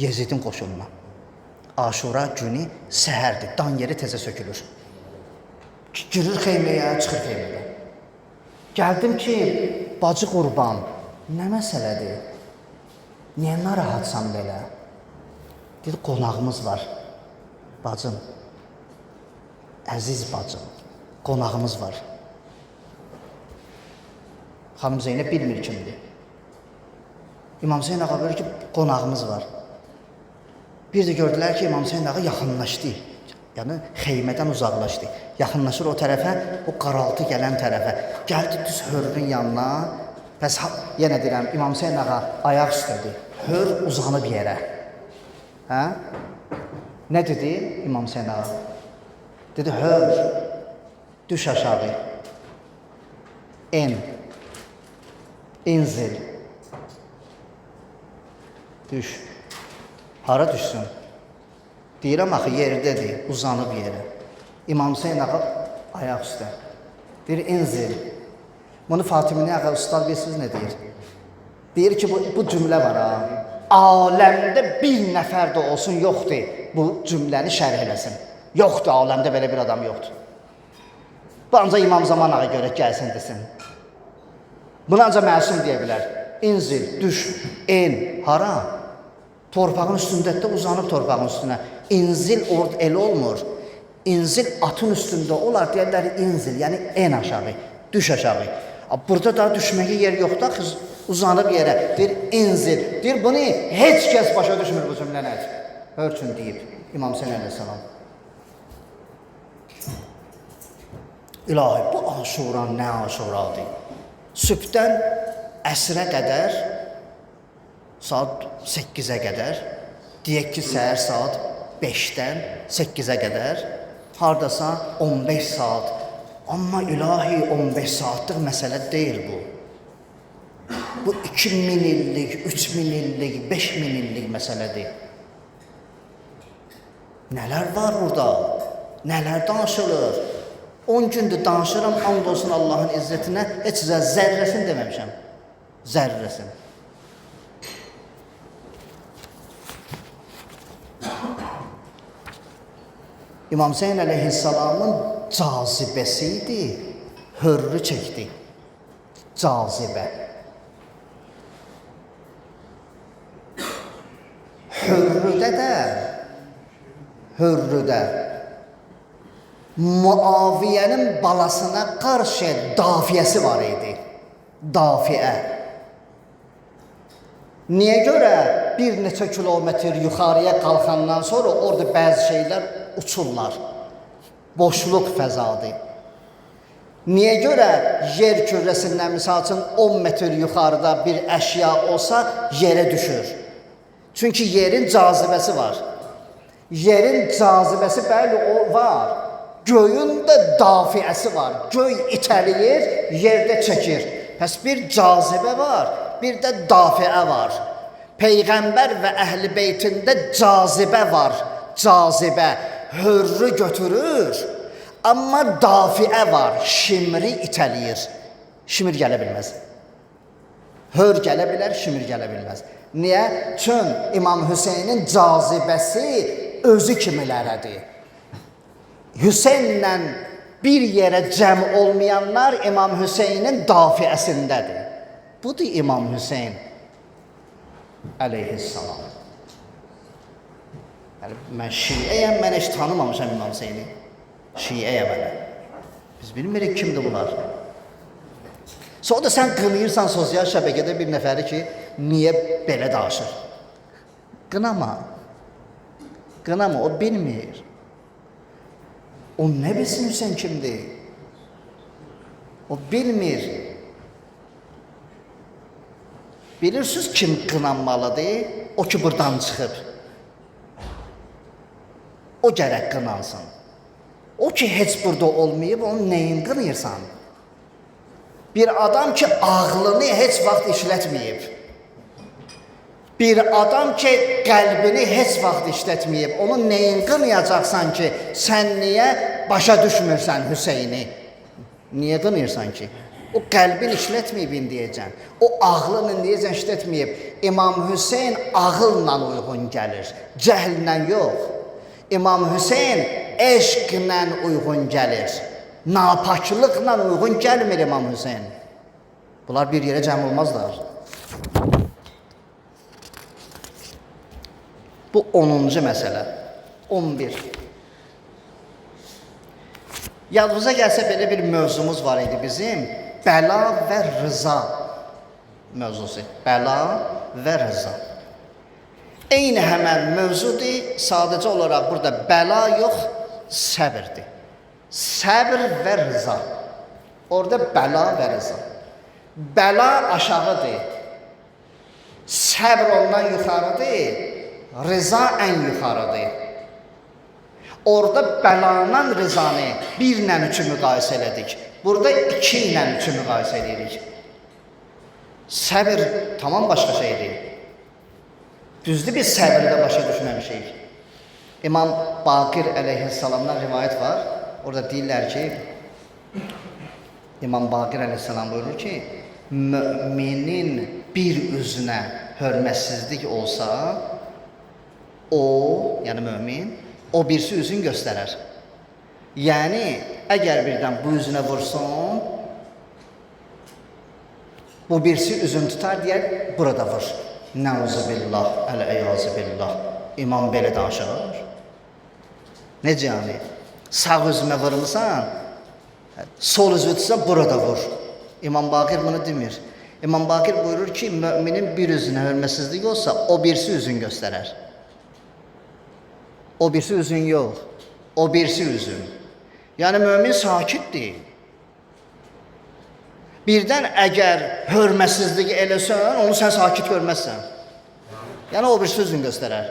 Yezidin qoşununa. Aşura günü səhərdir, dan yeri tezə sökülür. Girir xeyməyə, çıxır xeymədən. Gəldim ki, bacı qurban, nə məsələdir? Niyə narahatsan belə? Deyir, qonağımız var. Bacım, əziz bacım, qonağımız var. Xanım Zeynəb bilmir kimdir. İmam Hüseyin ağa böyle ki, qonağımız var. Bir də gördülər ki, İmam Hüseyin ağa yaxınlaşdı. Yəni, xeymədən uzaqlaşdı. Yaxınlaşır o tərəfə, o qaraltı gələn tərəfə. Gəldi düz Hörrün yanına. Bəs yenə deyirəm, İmam Hüseyin ağa ayaq üstədir. Hör uzanıb yerə. Hə? Nə dedi İmam Hüseyin ağa? Dedi, Hör, düş aşağı. İnzil. Düş. Hara düşsün? Deyirəm axı yerdədir, uzanıb yerə. İmam Hüseyin ağa ayaq üstə. Deyir, İnzil. Bunu Fatimini ağa ustad bilirsiniz nə deyir? Deyir ki, bu cümlə var ha. Aləmdə bir nəfər də olsun yoxdur. Bu cümləni şərh eləsin. Yoxdur, aləmdə belə bir adam yoxdur. Bu ancaq İmam Zaman ağa görə gəlsin desin. Bunu ancaq məsum deyə bilər. İnzil, düş, hara? Torpağın üstündə də uzanıb torpağın üstünə. İnzil orada elə olmur. İnzil atın üstündə olar, deyərlər inzil, yəni aşağı, düş aşağı. Burada da düşməyə yer yoxdur, uzanıb yerə. Deyir, inzil. Deyir, bunu heç kəs başa düşmür bu cümlə nədir? Hörçün deyib İmam Hüseyin əleyhissalam. İlahi, bu aşura nə aşuradır? Sübhdən əsrə qədər, saat 8-ə qədər, deyək ki, səhər saat 5-dən 8-ə qədər, hardasa 15 saat. Amma ilahi 15 saatlıq məsələ deyil bu. Bu 2000 illik, 3000 illik, 5000 illik məsələdir. Nələr var burada? Nələr danışılır? 10 gündür danışıram, and olsun Allahın izzətinə, heç zərrəsini deməmişəm. Zərrəsini. İmam Hüseyin əleyhissalamın cazibəsi idi, hörrü çəkdi. Cazibə. Hörrüdə Muaviye'nin balasına qarşı dafiyəsi var idi. Dafiyə. Niyə görə bir neçə kilometr yuxarıya qalxandan sonra orada bəzi şeylər uçurlar. Boşluq fəzadır. Niyə görə yer kürrəsindən misal üçün 10 metr yuxarıda bir əşya olsa yerə düşür? Çünki yerin cazibəsi var. Yerin cazibəsi bəli o var. Göyün də dafiəsi var. Göy itəliyir, yerdə çəkir. Pəs bir cazibə var, bir də dafiə var. Peyğəmbər və əhl-i beytində cazibə var. Cazibə hörrü götürür. Amma dafiə var, şimri itəliyir. Şimir gələ bilməz. Hör gələ bilər, şimir gələ bilməz. Niyə? Çün İmam Hüseynin cazibəsi özü kimilərədir. Hüseynlə bir yerə cəm olmayanlar İmam Hüseynin dafiəsindədir. Budur İmam Hüseyn əleyhissalam. Mən şiəyəm, mən heç tanımamışam İmam Hüseyni. Şiəyəm mənə. Biz bilmirik kimdir bunlar. Sonra da sən qınıyırsan sosial şəbəkədə bir nəfəri ki, niyə belə danışır? Qınama. Qınama, o bilmir. O nə bilsin Hüseyn kimdir? O bilmir. Bilirsiniz kim qınanmalıdır? O ki buradan çıxıb. O gərək qınansın. O ki heç burada olmayıb, onun nəyin qınıyırsan? Bir adam ki ağlını heç vaxt işlətməyib. Bir adam ki qəlbini heç vaxt işlətməyib. Onun nəyin qınayacaqsan ki, sən niyə başa düşmürsən Hüseyni? Niyə qınayırsan ki? O qəlbin işlətməyib indiyəcən. O ağlını indiyəcən işlətməyib. İmam Hüseyn ağılla uyğun gəlir, cəhllə yox. İmam Hüseyn eşqlə uyğun gəlir. Napaklılıqla uyğun gəlmir İmam Hüseyn. Bunlar bir yerə cəm olmazlar. Bu 10-cu məsələ. 11. Yadınıza gəlsə belə bir mövzumuz var idi bizim. Bəla və rıza mövzusu. Bəla və rıza. Eyni həmən mövzudur, sadəcə olaraq burada bəla yox, səbirdir. Səbir və rıza. Orada bəla və rıza. Bəla aşağıdır, səbr ondan yuxarıdır, rıza ən yuxarıdır. Orada bəlanla rızanı 1 ilə 3-ü müqayisə elədik. Burada 2 ilə 3-ü müqayisə edirik. Səbir tamam başqa şeydir. Düzdür, biz səbirdə başa düşməmişik. İmam Baqir əleyhissalamdan rivayət var. Orada deyirlər ki, İmam Baqir əleyhissalam buyurur ki, müminin bir üzünə hörmətsizlik olsa, o, yəni mümin, o birisi üzün göstərər. Yəni, əgər birdən bu üzünə vursun, bu birisi üzün tutar, deyər, burada vur. Nəuzubillah, əl-əyazubillah. İmam belə danışır. Necə yəni? Sağ üzümə vurmuşsan, sol üzü tutsa burada vur. İmam Baqir bunu demir. İmam Baqir buyurur ki, müminin bir üzünə hörmətsizlik olsa, o birisi üzün göstərər. O birisi üzün yox, o birisi üzün. Yəni, mümin sakitdir. Birdən əgər hörmətsizlik eləsən, onu sən sakit görməzsən. Yəni, o birisi üzün göstərər.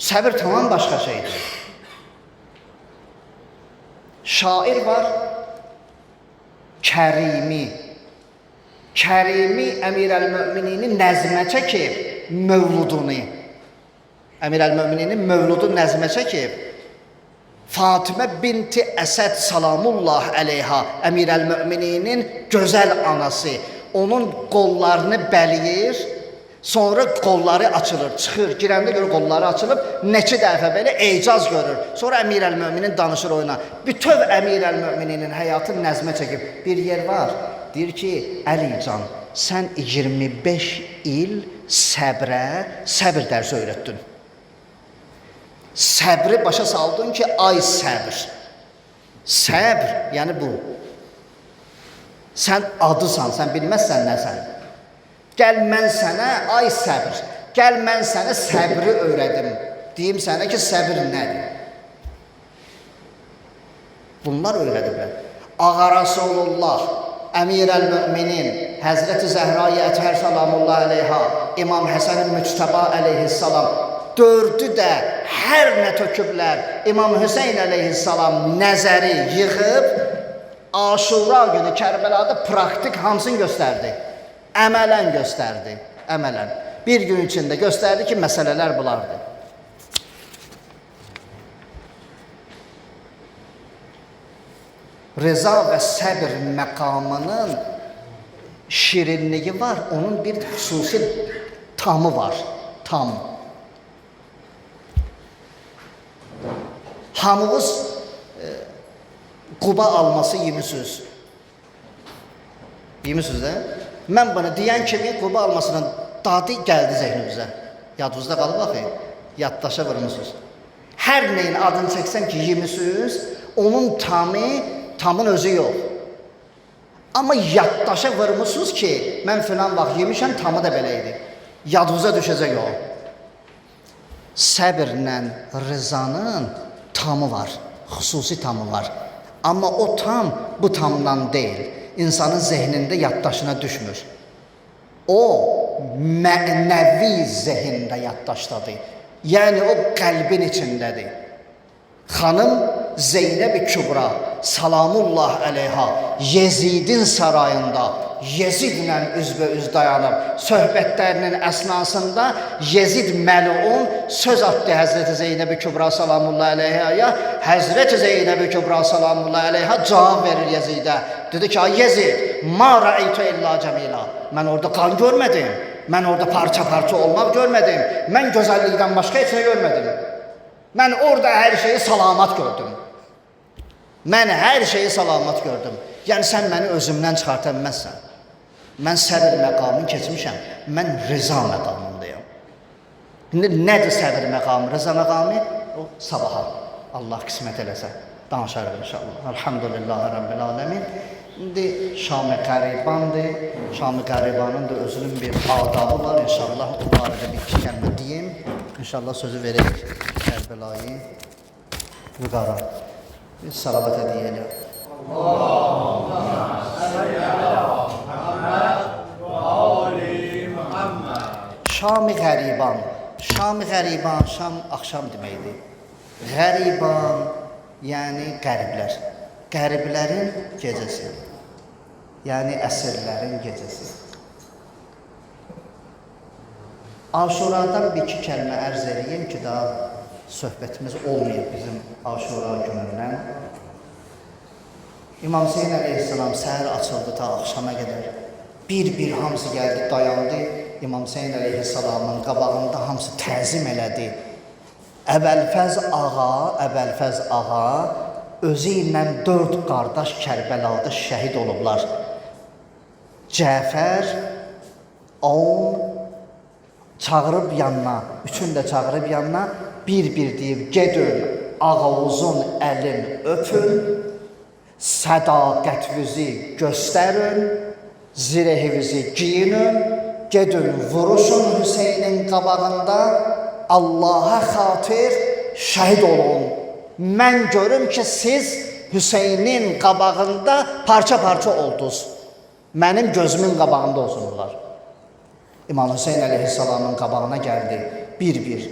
Səbir tamam başqa şeydir. Şair var, Kərimi. Kərimi Əmirəl-Mömininin nəzmə çəkib mövludunu. Əmirəl-Mömininin mövludu nəzmə çəkib. Fatimə binti Əsəd salamullah əleyha, Əmirəl-Mömininin gözəl anası, onun qollarını bəliyir, sonra qolları açılır, çıxır, girəndə görə qolları açılıb, neçə dəfə belə ecaz görür. Sonra Əmirəl-Möminin danışır oyuna. Bütöv Əmirəl-Mömininin həyatını nəzmə çəkib. Bir yer var, deyir ki, Əlican, sən 25 il səbr dərsi öyrətdin. Səbri başa saldın ki, ay səbr. Səbr, yəni bu. Sən adısan, sən bilməzsən nəsən. Gəl mən sənə, ay səbr, gəl mən sənə səbri öyrədim. Deyim sənə ki, səbir nədir? Bunlar öyrədiblər. Ağa Rasulullah, Əmir-əl-Müminin, Həzrəti Zəhra-i Ətər salamullah əleyha, İmam Həsən-i Müctəba əleyhissalam, dördü də hər nə töküblər, İmam Hüseyn əleyhissalam nəzəri yığıb, Aşura günü Kərbəlada praktik hamısını göstərdi. Əmələn göstərdi, əmələn. Bir gün içində göstərdi ki, məsələlər bulardır. Rıza və səbr məqamının şirinliyi var, onun bir xüsusi tamı var, tam. Hamınız Quba alması yemisiniz. Yemisiniz də? Mən bunu deyən kimi Quba almasının dadı gəldi zəhninizə. Yadınızda qalıb baxın, yaddaşa vurmusunuz. Hər neyin adını çəksəm ki, yemisiniz, onun tamın özü yox. Amma yaddaşa vurmusunuz ki, mən filan vaxt yemişəm, tamı da belə idi. Yadınıza düşəcək o. Səbirlə rızanın tamı var, xüsusi tamı var. Amma o tam bu tamdan deyil. İnsanın zehnində yaddaşına düşmür. O mənəvi zehində yaddaşdadır. Yəni o qəlbin içindədir. Xanım Zeynəb-i Kübra salamullah əleyha Yezidin sarayında Yezidlə üzbəüz dayanıb söhbətlərinin əsnasında Yezid məlun söz atdı Həzrəti Zeynəb-i Kübra salamullah əleyhaya. Həzrəti Zeynəb-i Kübra salamullah əleyha cavab verir Yezidə. Dedi ki, ay Yezid, ma rəeytu illa cəmila. Mən orada qan görmədim. Mən orada parça-parça olmaq görmədim. Mən gözəllikdən başqa heç nə görmədim. Mən orada hər şeyi salamat gördüm. Mən hər şeyi salamat gördüm. Yəni sən məni özümdən çıxarta bilməzsən. Mən səbir məqamını keçmişəm. Mən rıza məqamındayım. İndi nədir səbir məqamı, rıza məqamı? O sabaha Allah qismət eləsə danışarıq inşallah. Elhamdülillahi Rabbil aləmin. İndi Şam-ı Qəribandır. Şam-ı Qəribanın da özünün bir adabı var. İnşallah o barədə bir iki kəlmə deyim. İnşallah sözü verək Kərbəlayı Vüqara. Biz salavat edəyilə. Allahümme salli ala Muhammed və ali Muhammed. Şam-ı Qəriban. Şam-ı Qəriban, Şam axşam deməkdir. Qəriban, yəni qəriblər. Qəriblərin gecəsi. Yəni əsrlərin gecəsi. Aşuradan bir iki kəlmə ərz edeyim ki, daha söhbətimiz olmayıb bizim Aşura günündən. İmam Hüseyn əleyhissalam səhər açıldı ta axşama qədər. Bir hamısı gəldi, dayandı. İmam Hüseyn əleyhissalamın qabağında hamısı təzim elədi. Əbəlfəz ağa özü ilə 4 qardaş Kərbəlada şəhid olublar. Cəfər, Aun çağırıb yanına, üçün də çağırıb yanına, bir deyib, gedin, ağavuzun əlin öpün, sədaqətinizi göstərin, zirehinizi giyinin, gedin, vuruşun Hüseynin qabağında, Allaha xatir şəhid olun. Mən görüm ki, siz Hüseynin qabağında parça-parça oldunuz. Mənim gözümün qabağında olsunlar. İmam Hüseyn əleyhissalamın qabağına gəldi, bir.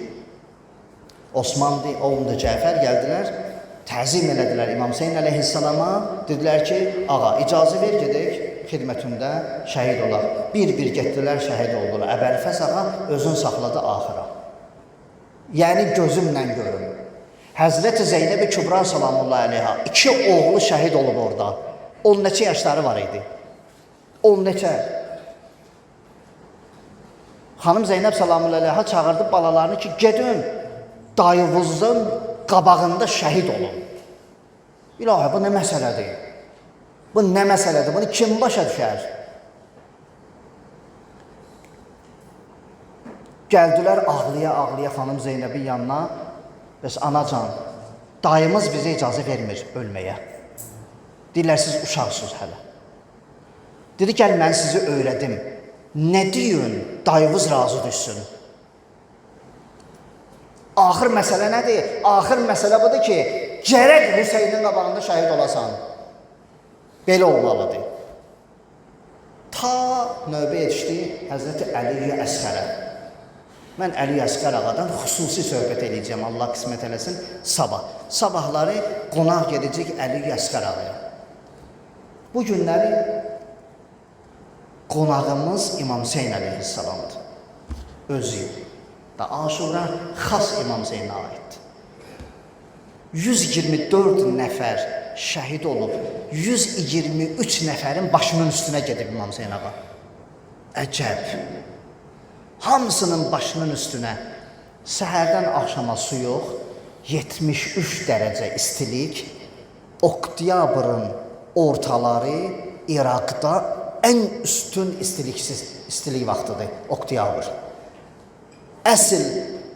Osmanlı, oğlunda Cəfər gəldilər, təzim elədilər İmam Hüseyn əleyhissalama. Dedilər ki, ağa, icazə ver gedək, xidmətində şəhid olaq. Bir getdilər, şəhid oldular. Əbəlfəz ağa özün saxladı axıra. Yəni gözümlə görüm. Həzrəti Zeynəb-i Kübra salamullah əleyha 2 oğlu şəhid olub orada. 10 neçə yaşları var idi. 10 neçə. Xanım Zeynəb salamullah əleyha çağırdı balalarını ki, gedin, dayınızın qabağında şəhid olun. İlahi, bu nə məsələdir? Bu nə məsələdir? Bunu kim başa düşər? Gəldilər ağlaya xanım Zeynəbin yanına. Bəs anacan, dayımız bizə icazə vermir ölməyə. Deyirlər, siz uşaqsınız hələ. Dedi, gəl mən sizi öyrədim. Nə deyin, dayınız razı düşsün. Axır məsələ nədir? Axır məsələ budur ki, gərək Hüseynin qabağında şəhid olasan. Belə olmalıdır. Ta növbə yetişdi Həzrəti Əli Əsqərə. Mən Əli Əsqər ağadan xüsusi söhbət edəcəm, Allah qismət eləsin, sabah. Sabahları qonaq gedəcək Əli Əsqər ağaya. Bu günləri qonağımız İmam Hüseyn əleyhissalamdır. Özü və Aşura xas İmam Hüseynə aiddir. 124 nəfər şəhid olub, 123 nəfərin başının üstünə gedib İmam Hüseyn ağa. Əcəb. Hamısının başının üstünə səhərdən axşama su yox, 73 dərəcə istilik, oktyabrın ortaları İraqda ən üstün istilik vaxtıdır, oktyabr. Əsl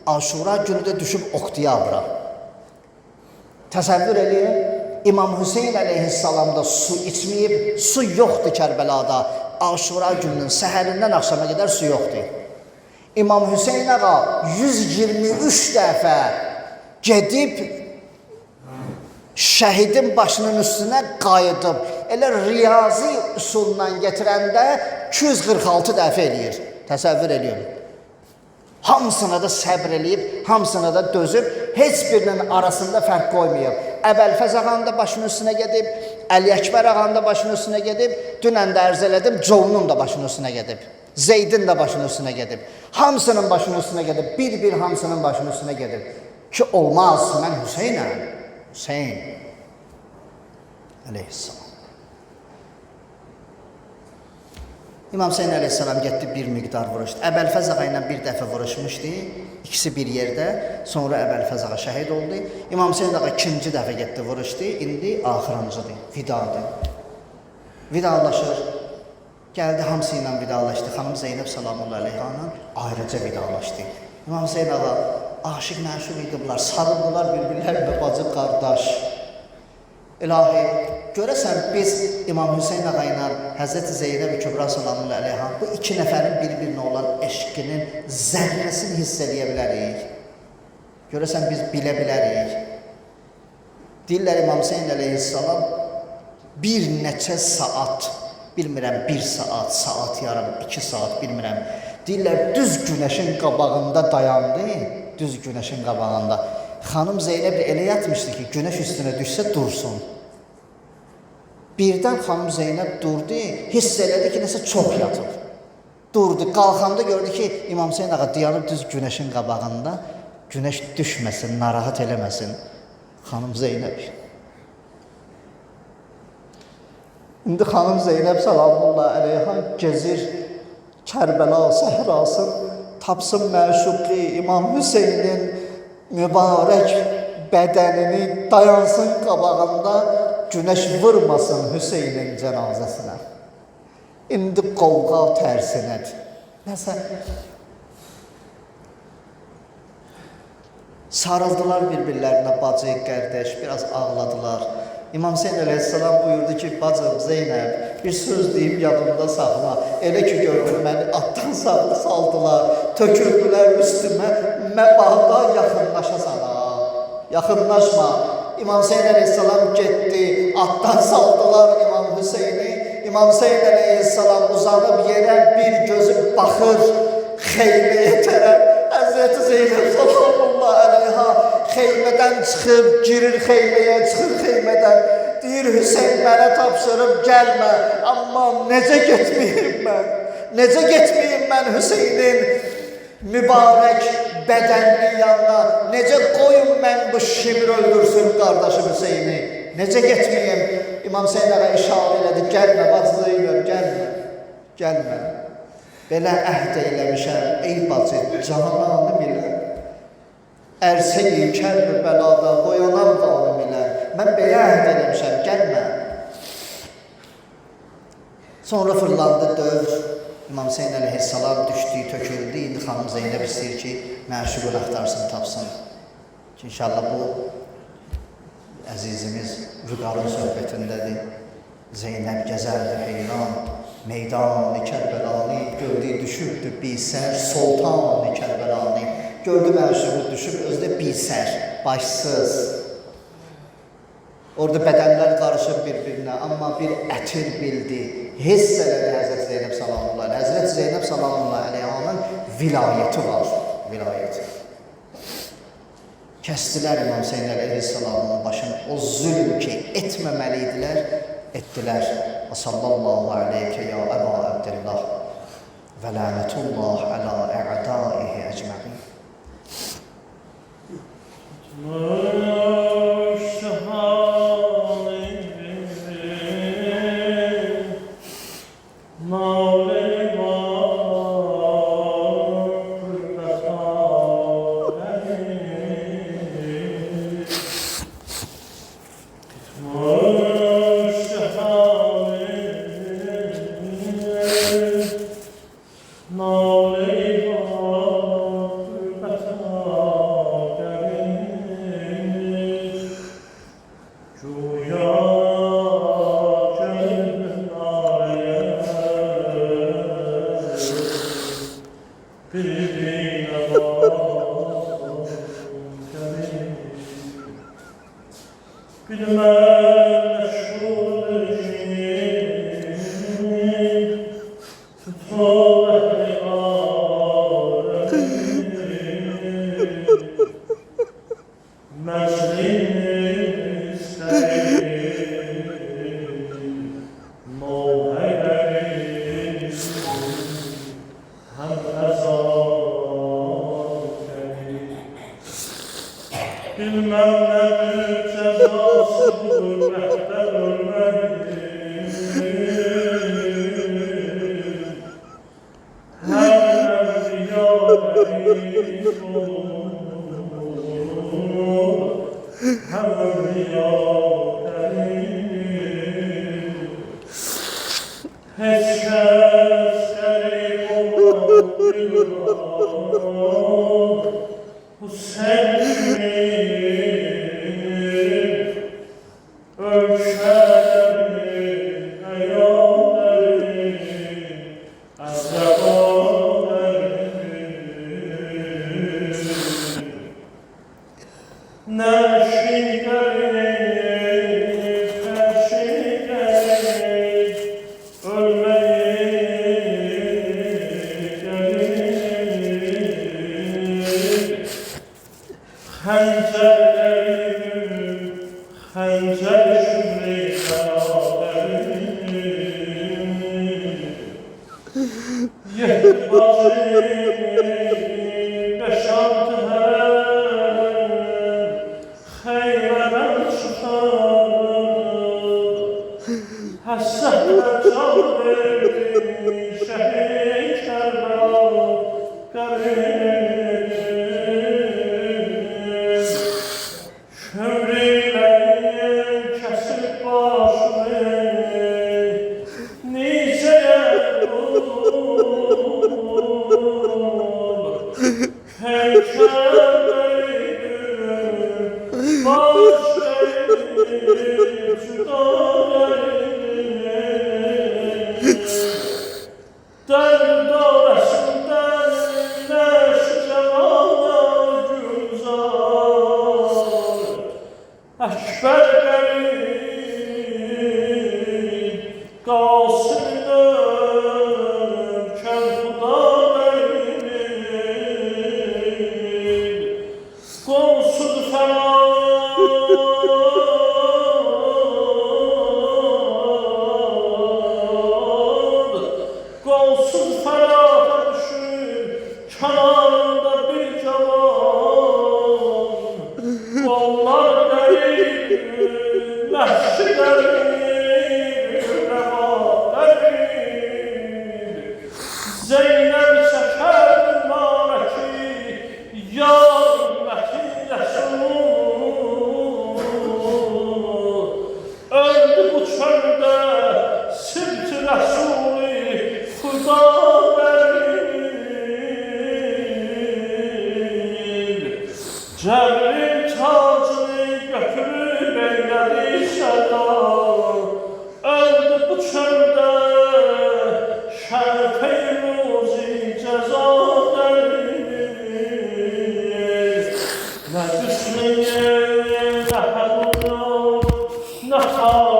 Aşura günü də düşüb oktyabra. Təsəvvür edin, İmam Hüseyn əleyhissalamda su içməyib, su yoxdur Kərbəlada. Aşura gününün səhərindən axşama qədər su yoxdur. İmam Hüseyn ağa 123 dəfə gedib şəhidin başının üstünə qayıdıb. Elə riyazi üsulundan getirəndə 246 dəfə eləyir. Təsəvvür edin. Hamısına da səbr eləyib, hamısına da dözüb, heç birinin arasında fərq qoymayıb. Əbəlfəz ağanın da başının üstünə gedib, Əli Əkbər ağanın da başının üstünə gedib, dünən də ərz elədim, Covunun da başının üstünə gedib. Zeydin də başının üstünə gedib. Hamısının başının üstünə gedib, bir-bir hamısının başının üstünə gedib. Ki olmaz, mən Hüseynəm. Hüseyn əleyhissalam. İmam Hüseyn əleyhissalam getdi bir miqdar vuruşdu. Əbəlfəz ağa ilə bir dəfə vuruşmuşdu. İkisi bir yerdə. Sonra Əbəlfəz ağa şəhid oldu. İmam Hüseyn ağa ikinci dəfə getdi vuruşdu. İndi axırıncıdır, vidadır. Vidalaşır. Gəldi hamısı ilə vidalaşdı. Xanım Zeynəb salamullahi aleyhanla ayrıca vidalaşdı. İmam Hüseyn ağa aşıq məşuq idilər. Sarıldılar bir-birlərinə bacı qardaş. İlahi, görəsən biz İmam Hüseyn ağa ilə Həzrəti Zeynəb-i Kübra salamullahi aleyha bu iki nəfərin bir-birinə olan eşqinin zərrəsini hiss edə bilərik. Görəsən biz bilə bilərik. Deyirlər İmam Hüseyn əleyhissalam bir neçə saat, bilmirəm 1 saat, saat yarım, 2 saat, bilmirəm. Deyirlər düz günəşin qabağında dayandı, düz günəşin qabağında. Xanım Zeynəb elə yatmışdı ki, günəş üstünə düşsə dursun. Birdən xanım Zeynəb durdu, hiss elədi ki, nəsə çox yatıb. Durdu, qalxanda gördü ki, İmam Hüseyn ağa dayanıb düz günəşin qabağında, günəş düşməsin, narahat eləməsin. Xanım Zeynəb. İndi xanım Zeynəb salamullahi aleyha gezir, Kərbəla səhrasın, tapsın məşuqi İmam Hüseynin mübarək bədənini dayansın qabağında, günəş vurmasın Hüseynin cənazəsinə. İndi qovğa tərsinədir. Nəsə, sarıldılar bir-birlərinə, bacı, qardaş, biraz ağladılar. İmam Hüseyn əleyhissalam buyurdu ki, bacım Zeynəb, bir söz deyib yadımda saxla. Elə ki gördüm, məni atdan saldılar, töküldülər üstümə, məbada yaxınlaşa sana. Yaxınlaşma. İmam Hüseyn əleyhissalam getdi, atdan saldılar İmam Hüseyni. İmam Hüseyn əleyhissalam uzanıb yerə bir gözü baxır xeyməyə tərəf. Həzrəti Zeynəb sallallahu aleyha xeymədən çıxıb, girir xeyməyə, çıxır xeymədən. Deyir, Hüseyn mənə tapşırıb gəlmə, amma necə getməyim mən? Necə getməyim mən Hüseynin mübarək bədənli yanına? Necə qoyum mən bu şimir öldürsün qardaşım Hüseyni? Necə getməyim? İmam Hüseyn ağa işarə elədi, gəlmə, bacılıyım, gəlmə, gəlmə. Belə əhd eyləmişəm, ey bacı, cananı bilə. Ərsəyi kərb bəlada, boyanam da onu bilə. Mən belə əhd eləmişəm, gəlmə. Sonra fırlandı dövr. İmam Hüseyn əleyhissalam düşdü, töküldü. İndi xanım Zeynəb istəyir ki, məşuqunu axtarsın, tapsın. Ki, inşallah bu əzizimiz Vüqarın söhbətindədir. Zeynəb gəzərdi heyran, meydan-ı Kərbəlanı, gördü düşübdü bisər, sultan-ı Kərbəlanı. Gördü məşuqu düşüb, özdə bisər, başsız. Orada bədənlər qarışıb bir-birinə, amma bir ətir bildi. Hiss elədi Həzrət Zeynəb salamullahi aleyh. Həzrət Zeynəb salamullahi aleyhanın vilayəti var, vilayəti. Kəstilər İmam Hüseyin əleyhissalamın başını. O zülm ki, etməməli idilər, etdilər. Və sallallahu aleyke ya Əba Əbdillah və lənətullah əla ə'daihi əcməin.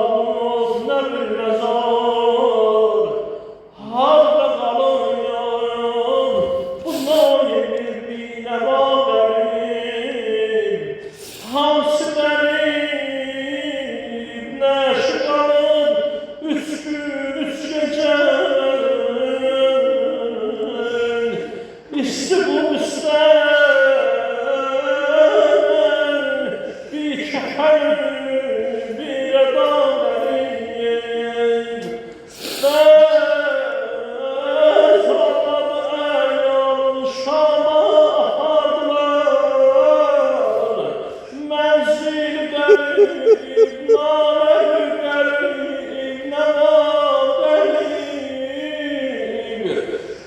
mezarımız ne bir mezar. Harda kalın yarım, bu noye bir bineva garip. Hamsi garip, neşi kalın, 3 gün 3 gece. İşte bu üstten bir kefer, bir adam vereyim. Sormadı ayol Şam'a apardılar. Menzil garip, nare garip, ne var garip.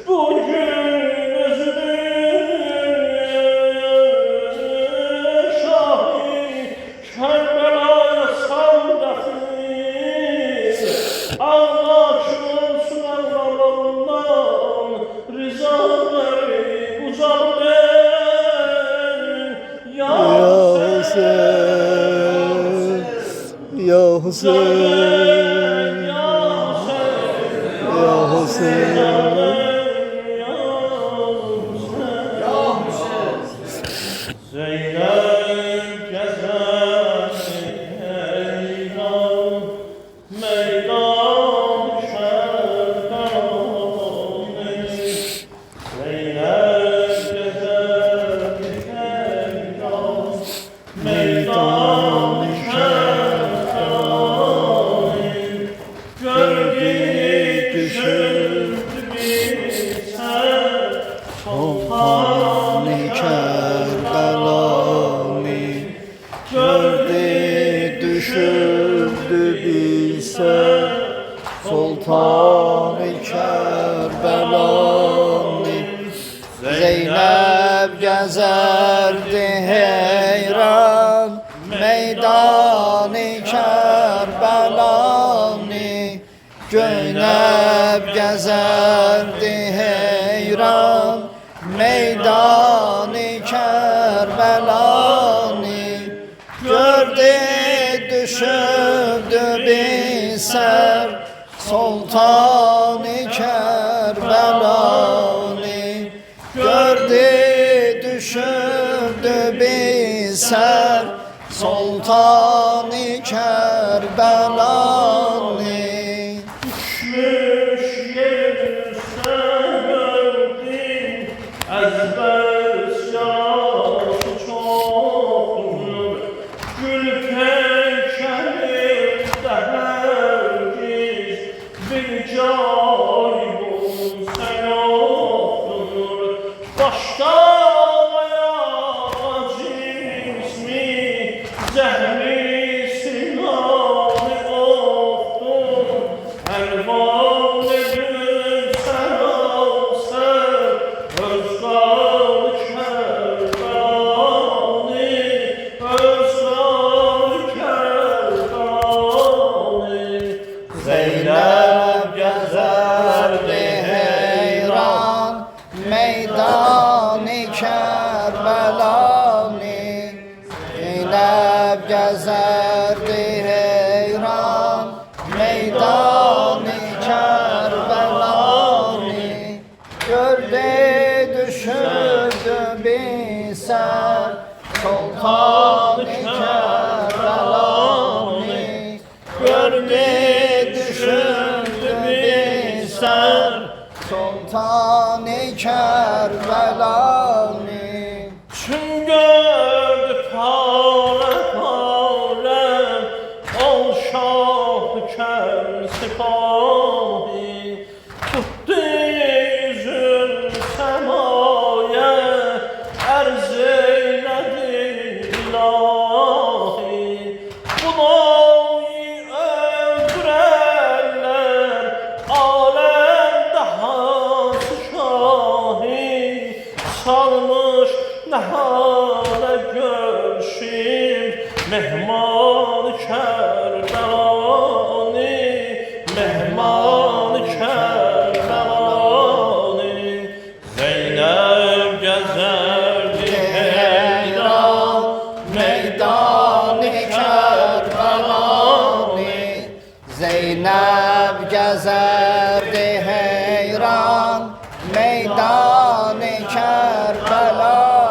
Bugün özünü Şahi Kerbela'ya saldatı. Allah olsun Allah'ından rıza verip uzak ver. Ya Hüseyin, Ya Hüseyin, Ya Hüseyin, Ya Hüseyin, Zeynep gezer meydan, meydan şerdanı. Zeynep gezer meydan, meydan şerdanı. Gölge düşürdü bir sen, Sultan-ı Kerbela'ni gördü düşürdü bilse. Sultan-ı Kerbela'ni Zeynep gezerdi heyran, meydan-ı Kerbela'ni Zeynep gezerdi heyran, meydan-ı Kerbela'ni gördü düşürdü bir ser. Sultan-ı Kerbela'ni gördü düşürdü bir ser. Sultan-ı Kerbela'ni düşmüş yerin sevdim, ezber yaşı çoktur. Gül peşerinde herkes bir cay bulsa yoktur. Başta ayağa cismi, zehri silahı oktur. Elvan edin sen olsan, özgal Kerbela'ni, özgal Kerbela'ni. Zeynep gezerdi heyran, meydan-ı Kerbela'ni Zeynep gezerdi heyran, meydan-ı Kerbela'ni gördü düşürdü bir ser. Sultan-ı Kerbela'ni gördü düşürdü bir ser. Sultan-ı Kerbela'ni Çün gördü pare pare, ol şah-ı ker sipahi. Tuttu yüzün semaya, erz eyledi ilahi. Bunayı öldürerler, alemde has şahi. Salmış nehale görşim, mehman Kerbela'ni, mehman Zeynep gezerdi heyran meydan-ı Kerbela'ni.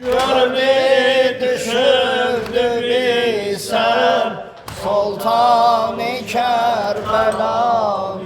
Gördü düşürdü bir ser Sultan-ı Kerbela'ni.